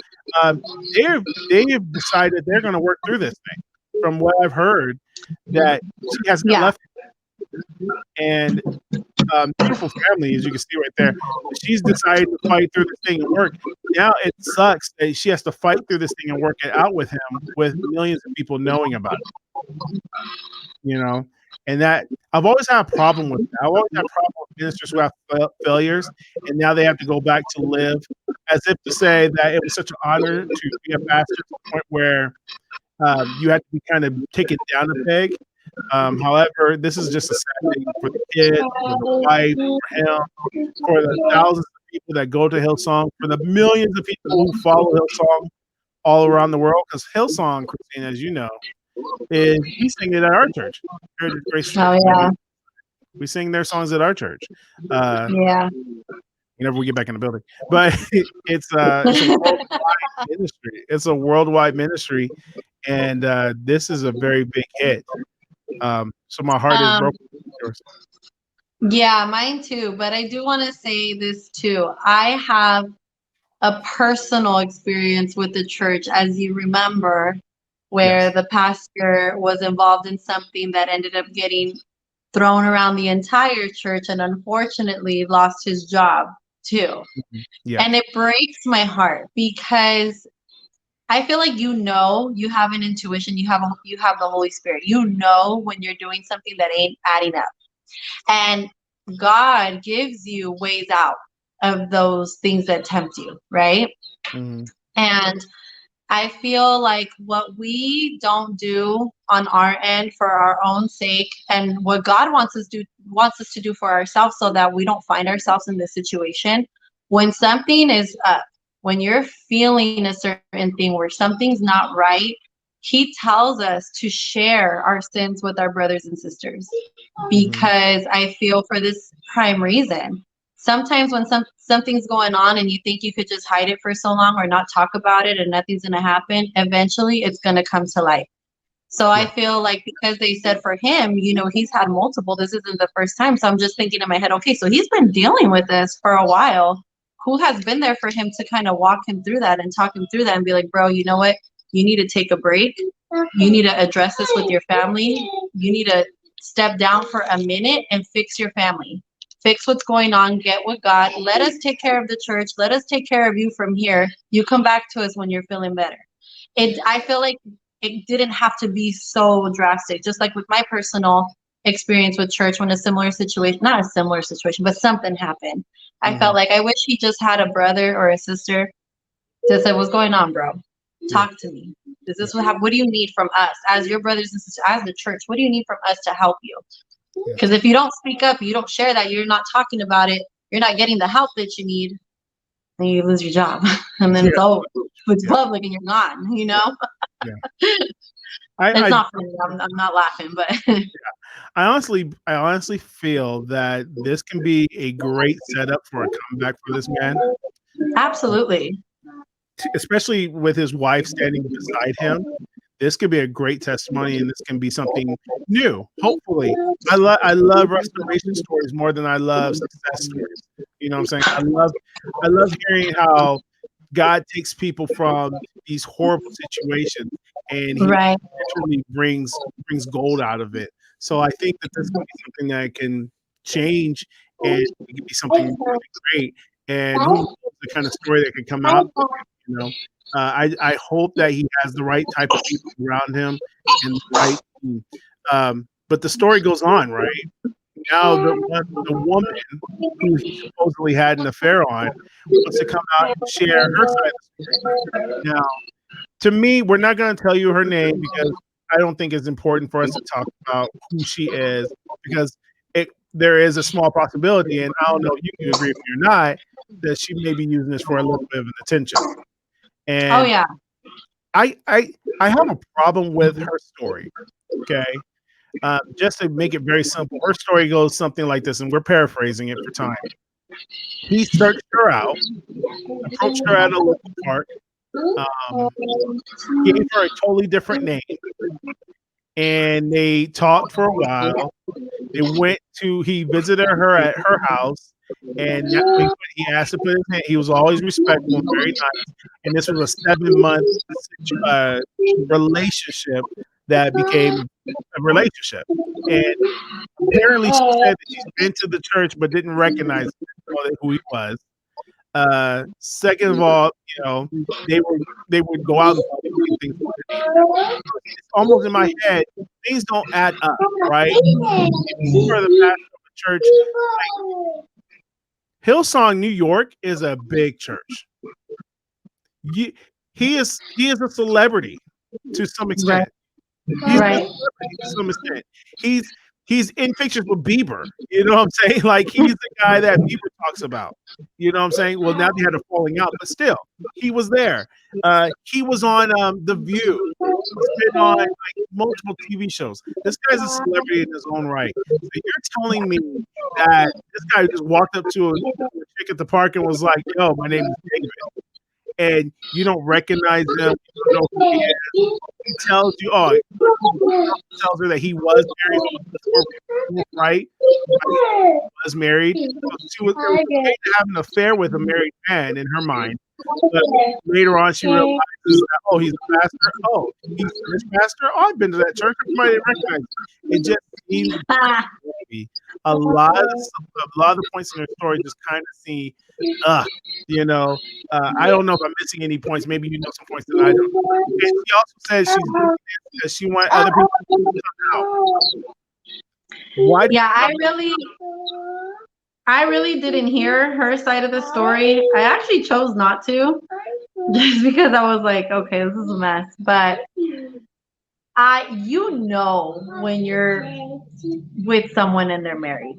They've decided they're going to work through this thing. From what I've heard, that she has not left, and beautiful family, as you can see right there. She's decided to fight through this thing and work. Now it sucks that she has to fight through this thing and work it out with him, with millions of people knowing about it. And that I've always had a problem with that. I've always had a problem with ministers who have failures, and now they have to go back to live as if to say that it was such an honor to be a pastor to the point where you had to be kind of taken down a peg. However, this is just a sad thing for the kid, for the wife, for him, for the thousands of people that go to Hillsong, for the millions of people who follow Hillsong all around the world. Because Hillsong, Christina, as you know, we sing it at our church. Oh yeah. We sing their songs at our church. Yeah. Whenever we get back in the building, but it's a worldwide ministry. It's a worldwide ministry, and this is a very big hit. So my heart is broken. Yeah, mine too. But I do want to say this too. I have a personal experience with the church, as you remember, where the pastor was involved in something that ended up getting thrown around the entire church and unfortunately lost his job too. Yeah. And it breaks my heart because I feel like you have an intuition, you have the Holy Spirit. When you're doing something that ain't adding up. And God gives you ways out of those things that tempt you, right? Mm-hmm. And I feel like what we don't do on our end for our own sake and what God wants us to do for ourselves so that we don't find ourselves in this situation. When something is up, when you're feeling a certain thing where something's not right, he tells us to share our sins with our brothers and sisters because I feel for this prime reason. Sometimes when something's going on and you think you could just hide it for so long or not talk about it and nothing's going to happen, eventually it's going to come to light. So I feel like because they said for him, he's had multiple, this isn't the first time. So I'm just thinking in my head, okay, so he's been dealing with this for a while. Who has been there for him to kind of walk him through that and talk him through that and be like, bro, you know what? You need to take a break. You need to address this with your family. You need to step down for a minute and fix your family. Fix what's going on, get with God. Let us take care of the church. Let us take care of you from here. You come back to us when you're feeling better. I feel like it didn't have to be so drastic. Just like with my personal experience with church when not a similar situation, but something happened. I felt like I wish he just had a brother or a sister to say, what's going on, bro? Talk to me. Is this what do you need from us as your brothers and sisters, as the church? What do you need from us to help you? Because if you don't speak up, you don't share that, you're not talking about it, you're not getting the help that you need, then you lose your job. And then it's over. It's public and you're gone, you know? Yeah. It's not funny. I'm not laughing, but I honestly feel that this can be a great setup for a comeback for this man. Absolutely. Especially with his wife standing beside him. This could be a great testimony, and this can be something new. Hopefully, I love restoration stories more than I love success stories. You know what I'm saying? I love hearing how God takes people from these horrible situations and he actually brings gold out of it. So I think that this can be something that can change, and it can be something really great. And who knows the kind of story that can come out. You know, I hope that he has the right type of people around him and the right team. But the story goes on, right? Now the woman who he supposedly had an affair on wants to come out and share her side of the story. Now, to me, we're not going to tell you her name because I don't think it's important for us to talk about who she is, because there is a small possibility, and I don't know if you can agree if you're not, that she may be using this for a little bit of an attention. And I have a problem with her story. Okay. Just to make it very simple, her story goes something like this, and we're paraphrasing it for time. He searched her out, approached her at a local park, gave her a totally different name, and they talked for a while. He visited her at her house, and he asked to put his hand. He was always respectful and very nice. And this was a 7-month relationship that became a relationship. And apparently she said that she's been to the church but didn't recognize who he was. Second of all, you know, they would go out and do things. It's almost in my head, things don't add up, right? If you are the pastor of a church, like, Hillsong, New York is a big church. He is a celebrity to some extent. He's a celebrity to some extent. He's in pictures with Bieber. You know what I'm saying? Like, he's the guy that Bieber talks about. You know what I'm saying? Well, now they had a falling out, but still, he was there. He was on The View. He's been on like multiple TV shows. This guy's a celebrity in his own right. So you're telling me that this guy just walked up to a chick at the park and was like, "Yo, my name is David," and you don't recognize him, you don't know who he is. He tells you, tells her that he was married, right? He was married. So she was okay to have an affair with a married man in her mind. But later on, she realizes that, he's a pastor. Oh, he's this pastor. Oh, I've been to that church. I didn't recognize it. It just seems a lot of the points in her story just kind of seem, you know. I don't know if I'm missing any points. Maybe you know some points that I don't. And she also says she's doing this because she wants other people to come out. Why? Yeah, I really didn't hear her side of the story. I actually chose not to, just because I was like, okay, this is a mess. But when you're with someone and they're married,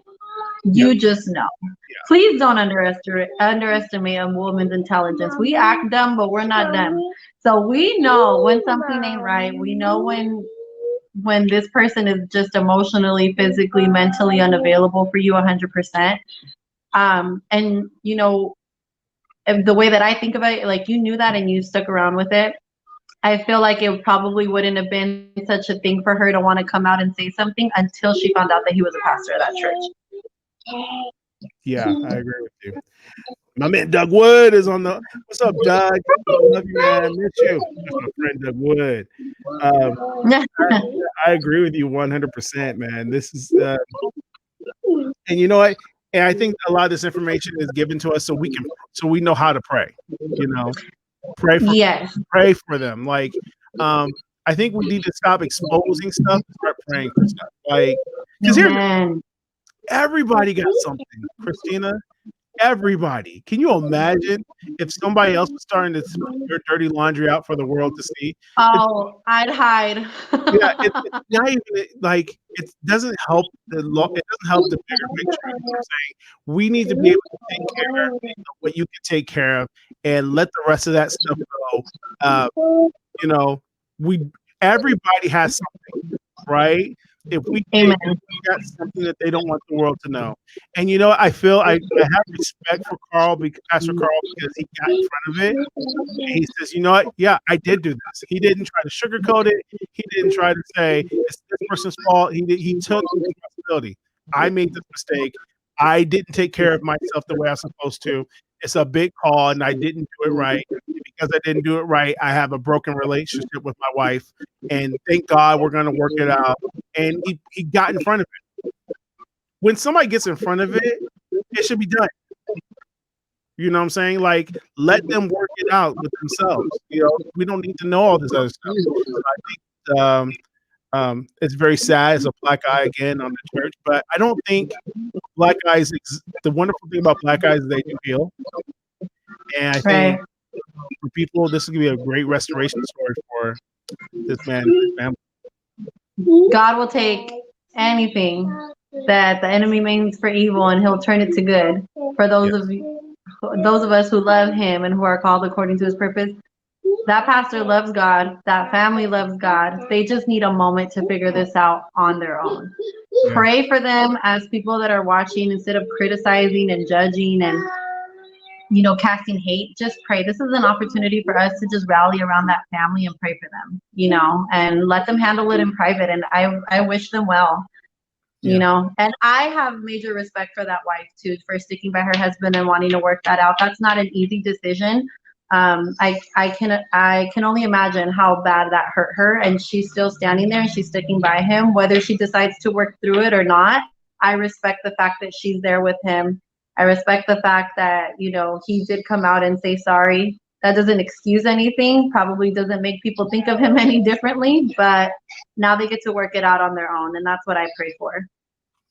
you just know. Yeah. Please don't underestimate a woman's intelligence. We act dumb, but we're not dumb. So we know when something ain't right. We know when this person is just emotionally, physically, mentally unavailable for you 100%. And you know, the way that I think of it, like, you knew that and you stuck around with it. I feel like it probably wouldn't have been such a thing for her to want to come out and say something until she found out that he was a pastor of that church. Yeah, I agree with you. My man Doug Wood is on the. What's up, Doug? I love you, man. Miss you. That's my friend Doug Wood. I agree with you 100%, man. This is, and you know what? And I think a lot of this information is given to us so we know how to pray. You know, pray for them. Like, I think we need to stop exposing stuff and start praying for stuff. Like, because everybody got something, Christina. Everybody. Can you imagine if somebody else was starting to put their dirty laundry out for the world to see? Oh, I'd hide. Yeah, it's not even like it doesn't help it doesn't help the bigger picture. You know what I'm saying? We need to be able to take care of what you can take care of and let the rest of that stuff go. Uh, you know, we everybody has something, right? If we Amen. got something that they don't want the world to know. And I feel I have respect for Pastor Carl, because he got in front of it. He says, you know what? Yeah, I did do this. He didn't try to sugarcoat it. He didn't try to say it's this person's fault. He took responsibility. I made this mistake. I didn't take care of myself the way I was supposed to. It's a big call, and I didn't do it right. Because I didn't do it right, I have a broken relationship with my wife. And thank God we're going to work it out. And he got in front of it. When somebody gets in front of it, it should be done. You know what I'm saying? Like, let them work it out with themselves. We don't need to know all this other stuff. I think it's very sad as a black eye again on the church, but I don't think black eyes. The wonderful thing about black eyes is they do heal, and I think for people, this is gonna be a great restoration story for this man and his family. God will take anything that the enemy means for evil, and He'll turn it to good for those of us who love Him and who are called according to His purpose. That pastor loves God. That family loves God. They just need a moment to figure this out on their own. Yeah. Pray for them as people that are watching, instead of criticizing and judging and casting hate. Just pray. This is an opportunity for us to just rally around that family and pray for them, and let them handle it in private. And I wish them well. And I have major respect for that wife too, for sticking by her husband and wanting to work that out. That's not an easy decision. I can only imagine how bad that hurt her, and she's still standing there and she's sticking by him, whether she decides to work through it or not. I respect the fact that she's there with him. I respect the fact that, he did come out and say sorry. That doesn't excuse anything, probably doesn't make people think of him any differently, but now they get to work it out on their own, and that's what I pray for.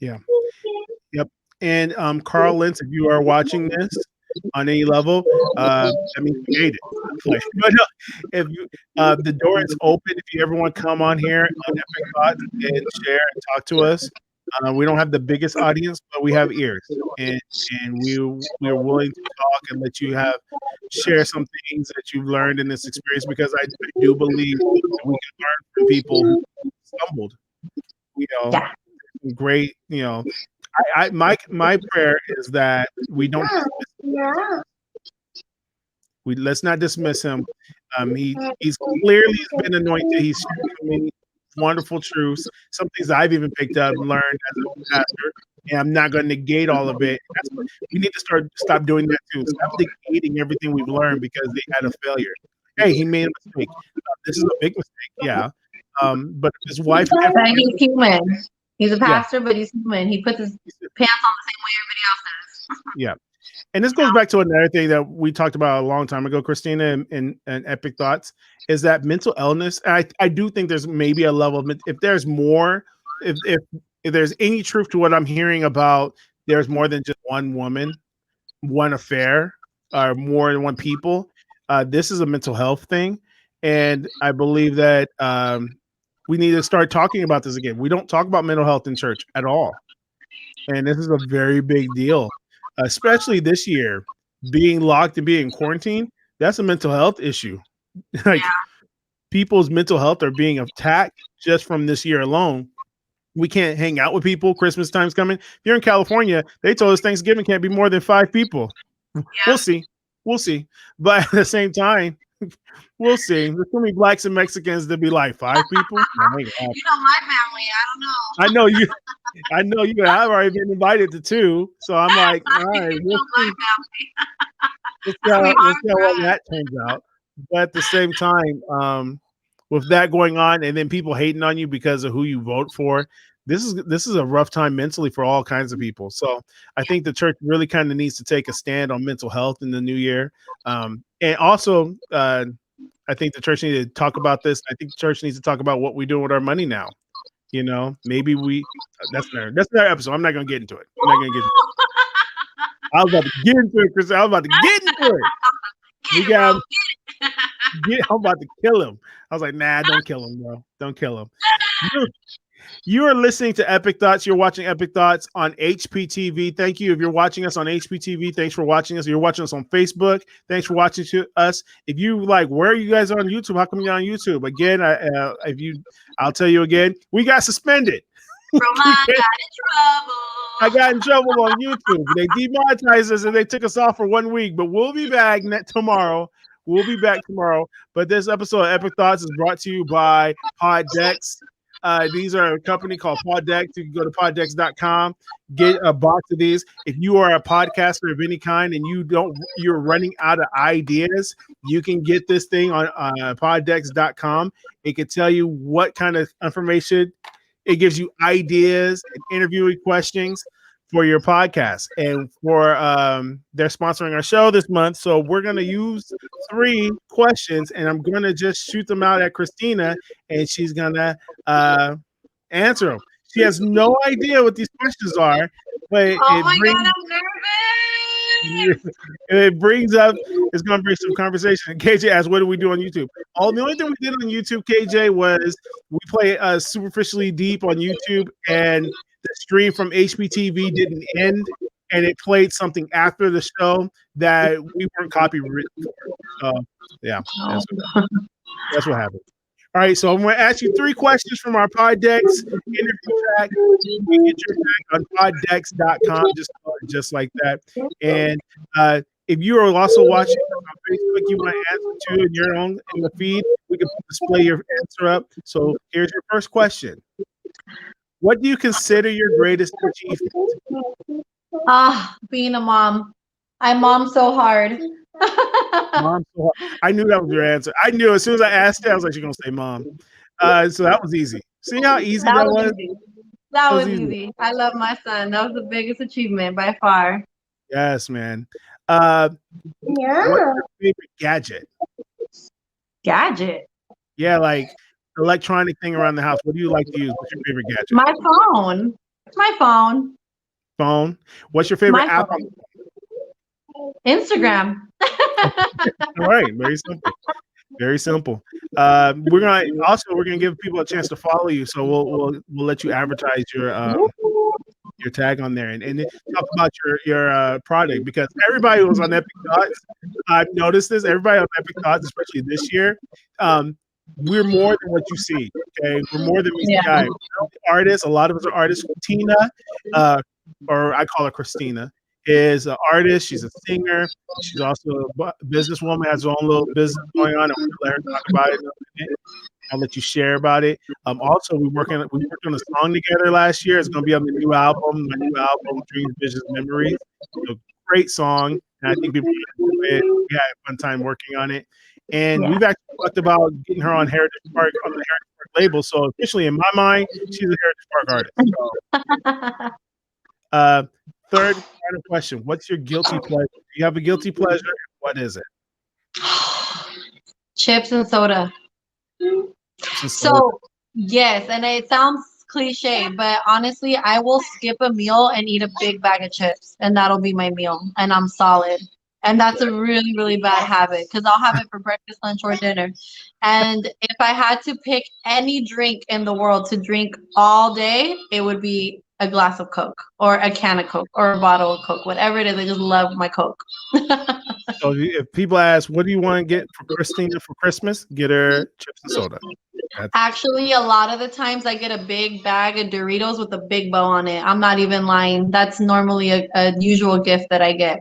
Yeah. Yep. And Carl Lentz, if you are watching this on any level, I mean, we hate it. But no, if you, the door is open, if you ever want to come on here on Epic Thoughts and share and talk to us. We don't have the biggest audience, but we have ears, and we are willing to talk and let you share some things that you've learned in this experience, because I do believe that we can learn from people who stumbled. Great. My prayer is that we don't. Let's not dismiss him. He's clearly been anointed. He's sharing many wonderful truths, some things I've even picked up and learned as a pastor, and I'm not going to negate all of it. We need to stop doing that too. Stop negating everything we've learned because they had a failure. Hey, he made a mistake. This is a big mistake, yeah. But his wife. He's human. He's a pastor, but he's human. He puts his pants on the same way everybody else does. Yeah. And this goes back to another thing that we talked about a long time ago, Kristina, and Epic Thoughts, is that mental illness. And I do think there's maybe a level of, if there's more, if there's any truth to what I'm hearing about, there's more than just one woman, one affair, or more than one people. This is a mental health thing. And I believe that we need to start talking about this again. We don't talk about mental health in church at all. And this is a very big deal. Especially this year, being locked and being quarantined, that's a mental health issue. People's mental health are being attacked just from this year alone. We can't hang out with people. Christmas time's coming. If you're in California, they told us Thanksgiving can't be more than 5 people. Yeah. We'll see. But at the same time, we'll see. There's too many blacks and Mexicans to be like 5 people. Oh my family. I know you. I know you. I've already been invited to 2, so I'm like, all right, we'll see how that turns out. But at the same time, with that going on, and then people hating on you because of who you vote for, this is a rough time mentally for all kinds of people. So I think the church really kind of needs to take a stand on mental health in the new year, and also I think the church needs to talk about this. I think the church needs to talk about what we do with our money now. Maybe that's another episode. I'm not going to get into it. I was about to get into it, Chris. I was about to get into it. We got. I'm about to kill him. I was like, nah, don't kill him, bro. Don't kill him. You are listening to Epic Thoughts. You're watching Epic Thoughts on HPTV. Thank you. If you're watching us on HPTV, thanks for watching us. If you're watching us on Facebook, thanks for watching us. If you like, where are you guys on YouTube? How come you're on YouTube? Again, I'll tell you again, we got suspended. Rohmon got in trouble. I got in trouble on YouTube. They demonetized us and they took us off for 1 week, but we'll be back tomorrow. We'll be back tomorrow. But this episode of Epic Thoughts is brought to you by Poddex. These are a company called Poddex. You can go to poddex.com, get a box of these. If you are a podcaster of any kind and you're running out of ideas, you can get this thing on poddex.com. It can tell you what kind of information. It gives you ideas and interviewing questions for your podcast. And for they're sponsoring our show this month. So we're going to use 3 questions and I'm going to just shoot them out at Kristina and she's going to answer them. She has no idea what these questions are, but God, I'm nervous. It brings up, it's going to bring some conversation. KJ asked, what do we do on YouTube? The only thing we did on YouTube, KJ, was we play Superficially Deep on YouTube, and the stream from HPTV didn't end, and it played something after the show that we weren't copyrighted for. Yeah, that's what happened. All right, so I'm going to ask you 3 questions from our Poddex interview tag. You can get your tag on poddex.com, just like that. And if you are also watching on Facebook, you want to answer to in the feed, we can display your answer up. So here's your first question. What do you consider your greatest achievement? Being a mom. I mom so hard. Mom, I knew that was your answer. I knew as soon as I asked it, I was like, "You're gonna say mom." So that was easy. See how easy that was? That was easy. I love my son. That was the biggest achievement by far. Yes, man. What's your favorite gadget? Gadget? Yeah, like electronic thing around the house. What do you like to use? What's your favorite gadget? My phone. It's my phone. Phone. What's your favorite app? Instagram. All right, very simple. Very simple. We're gonna give people a chance to follow you, so we'll let you advertise your tag on there and talk about your product, because everybody who was on Epic Thoughts, I've noticed this. Everybody on Epic Thoughts, especially this year, we're more than what you see. Okay, we're more than meets the eye. Artists, a lot of us are artists. Tina, or I call her Kristina, is an artist. She's a singer. She's also a businesswoman, has her own little business going on, and we'll let her talk about it in a minute. I'll let you share about it. Also, we worked on a song together last year. It's going to be on the new album, my new album, Dreams, Visions, Memories. It's a great song, and I think people enjoy it. We had a fun time working on it. And we've actually talked about getting her on Heritage Park, on the Heritage Park label. So officially, in my mind, she's a Heritage Park artist. So, third final question. What's your guilty pleasure? Do you have a guilty pleasure? What is it? Chips and soda. So, yes, and it sounds cliche, but honestly, I will skip a meal and eat a big bag of chips, and that'll be my meal, and I'm solid. And that's a really, really bad habit, because I'll have it for breakfast, lunch, or dinner. And if I had to pick any drink in the world to drink all day, it would be a glass of Coke or a can of Coke or a bottle of Coke, whatever it is. I just love my Coke. So if people ask, what do you want to get for Kristina for Christmas? Get her chips and soda. Actually, a lot of the times I get a big bag of Doritos with a big bow on it. I'm not even lying. That's normally a usual gift that I get.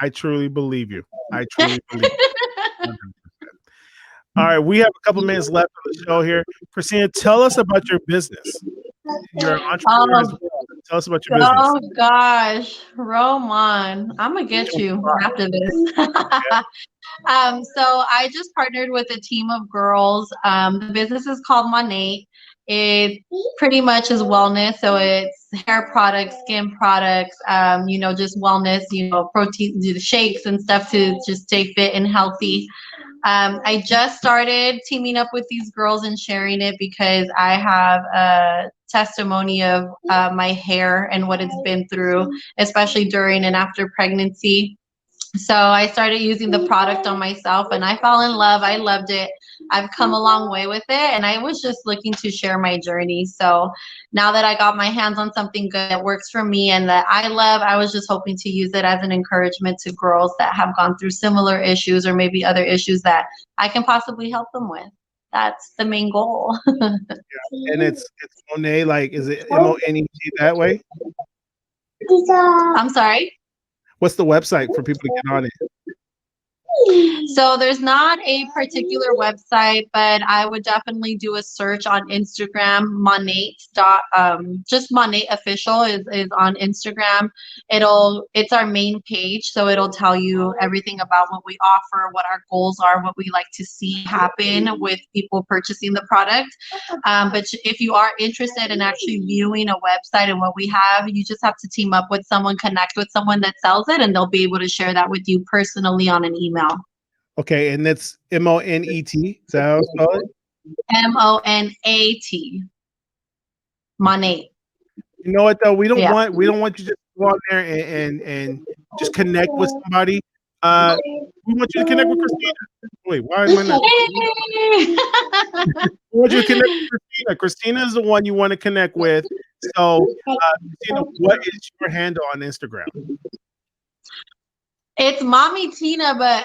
I truly believe you. I truly believe you. All right, we have a couple minutes left on the show here. Kristina, tell us about your business. You're an entrepreneur as well. Tell us about your business. Oh gosh, Rohmon, I'm gonna get you after this. So I just partnered with a team of girls. The business is called Monate. It pretty much is wellness. So it's hair products, skin products, just wellness, protein, shakes and stuff to just stay fit and healthy. I just started teaming up with these girls and sharing it because I have a testimony of my hair and what it's been through, especially during and after pregnancy. So I started using the product on myself and I fell in love. I loved it. I've come a long way with it, and I was just looking to share my journey. So now that I got my hands on something good that works for me and that I love, I was just hoping to use it as an encouragement to girls that have gone through similar issues or maybe other issues that I can possibly help them with. That's the main goal. Yeah. And it's Monet, like, is it MONET that way? I'm sorry. What's the website for people to get on it? So there's not a particular website, but I would definitely do a search on Instagram. Just Monet official is on Instagram. It's our main page, so it'll tell you everything about what we offer, what our goals are, what we like to see happen with people purchasing the product. But if you are interested in actually viewing a website and what we have, you just have to team up with someone, connect with someone that sells it, and they'll be able to share that with you personally on an email. Okay, and that's MONET. Is that how it's spelled? MONAT. Monet. You know what though? We don't want you to go on there and just connect with somebody. We want you to connect with Christina. Wait, why am I not? We want you to connect with Christina. Christina is the one you want to connect with. So, Christina, what is your handle on Instagram? It's Mommy Tina, but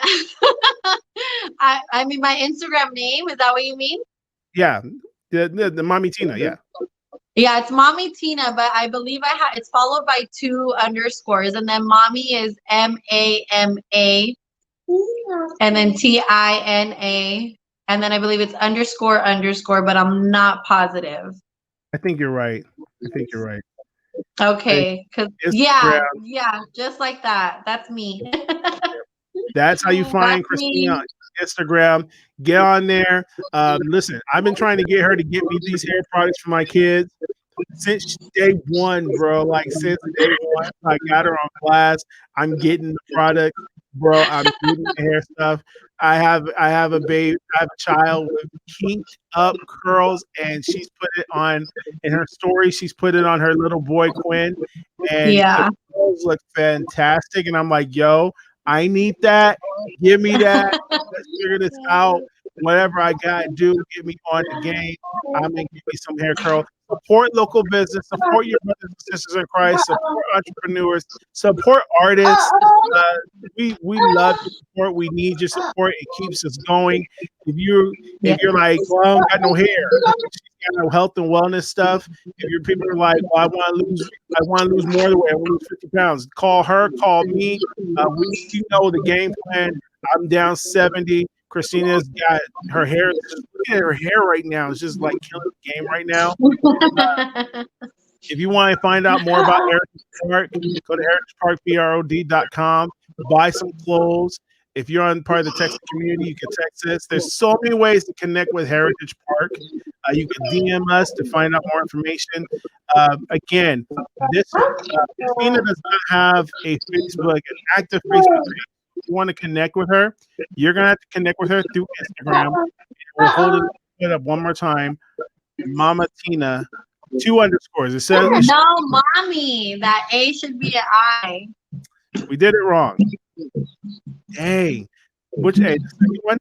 I mean my Instagram name. Is that what you mean? Yeah, the Mommy Tina. Yeah. Yeah, it's Mommy Tina, but I believe it's followed by 2 underscores, and then Mommy is MAMA, and then TINA, and then I believe it's __, but I'm not positive. I think you're right. Okay, because yeah, just like that. That's me. That's how you find Christina on Instagram. Get on there. Listen, I've been trying to get her to get me these hair products for my kids since day one, bro. Like since day one, I got her on class. I'm getting the product, bro. I'm getting the hair stuff. I have a baby. I have a child with kinked up curls, and she's put it on in her story. She's put it on her little boy Quinn, and the curls look fantastic. And I'm like, yo, I need that. Give me that. Let's figure this out. Whatever I gotta do, get me on the game. I'm gonna give me some hair curl. Support local business. Support your brothers and sisters in Christ. Support entrepreneurs. Support artists. We love your support. We need your support. It keeps us going. If you're like, well, I don't got no hair. She's got no health and wellness stuff. If your people are like, well, I want to lose more weight. I want to lose 50 pounds. Call her. Call me. We know the game plan. I'm down 70. Christina's got her hair. Look at her hair right now. It's just like killing the game right now. If you want to find out more about Heritage Park, go to heritageparkbrod.com. Buy some clothes. If you're on part of the Texas community, you can text us. There's so many ways to connect with Heritage Park. You can DM us to find out more information. Again, Christina does not have a Facebook, an active Facebook page. If you want to connect with her, you're going to have to connect with her through Instagram. We'll hold it up one more time. Mama Tina, 2 underscores. It says no, Mommy. That A should be an I. We did it wrong. Dang. Which A? The second one?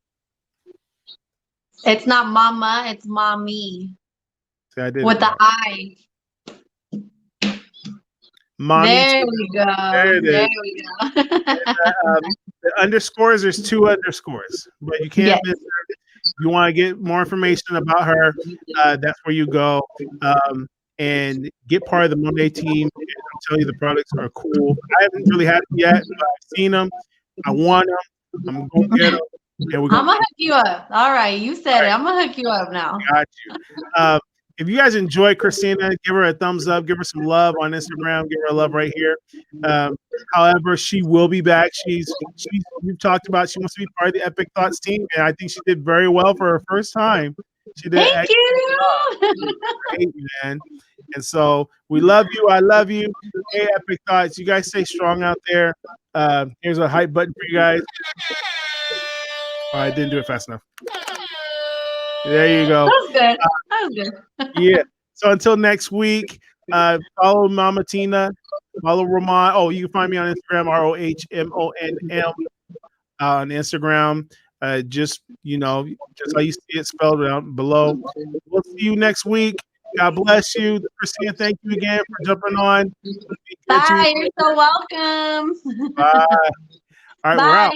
It's not Mama. It's Mommy. See, I did with the I. Mommy there we go. There we go. The underscores, there's 2 underscores, but you can't miss her. If you want to get more information about her, that's where you go and get part of the Monet team. And I'm telling you, the products are cool. I haven't really had them yet, but I've seen them. I want them. I'm going to get them. I'm going to hook you up. All right. You said it. I'm going to hook you up now. Got you. If you guys enjoy Christina, give her a thumbs up. Give her some love on Instagram. Give her a love right here. However, she will be back. We've talked about she wants to be part of the Epic Thoughts team, and I think she did very well for her first time. She did. Thank you. Great, man. And so we love you. I love you. Hey, Epic Thoughts. You guys stay strong out there. Here's a hype button for you guys. I didn't do it fast enough. There you go. That was good. That was good. Yeah. So until next week, follow Mama Tina, follow Rohmon. Oh, you can find me on Instagram, ROHMONM on Instagram. Just how you see it spelled out below. We'll see you next week. God bless you, Christina. Thank you again for jumping on. Bye. You're so welcome. Bye. All right, Bye. we're out.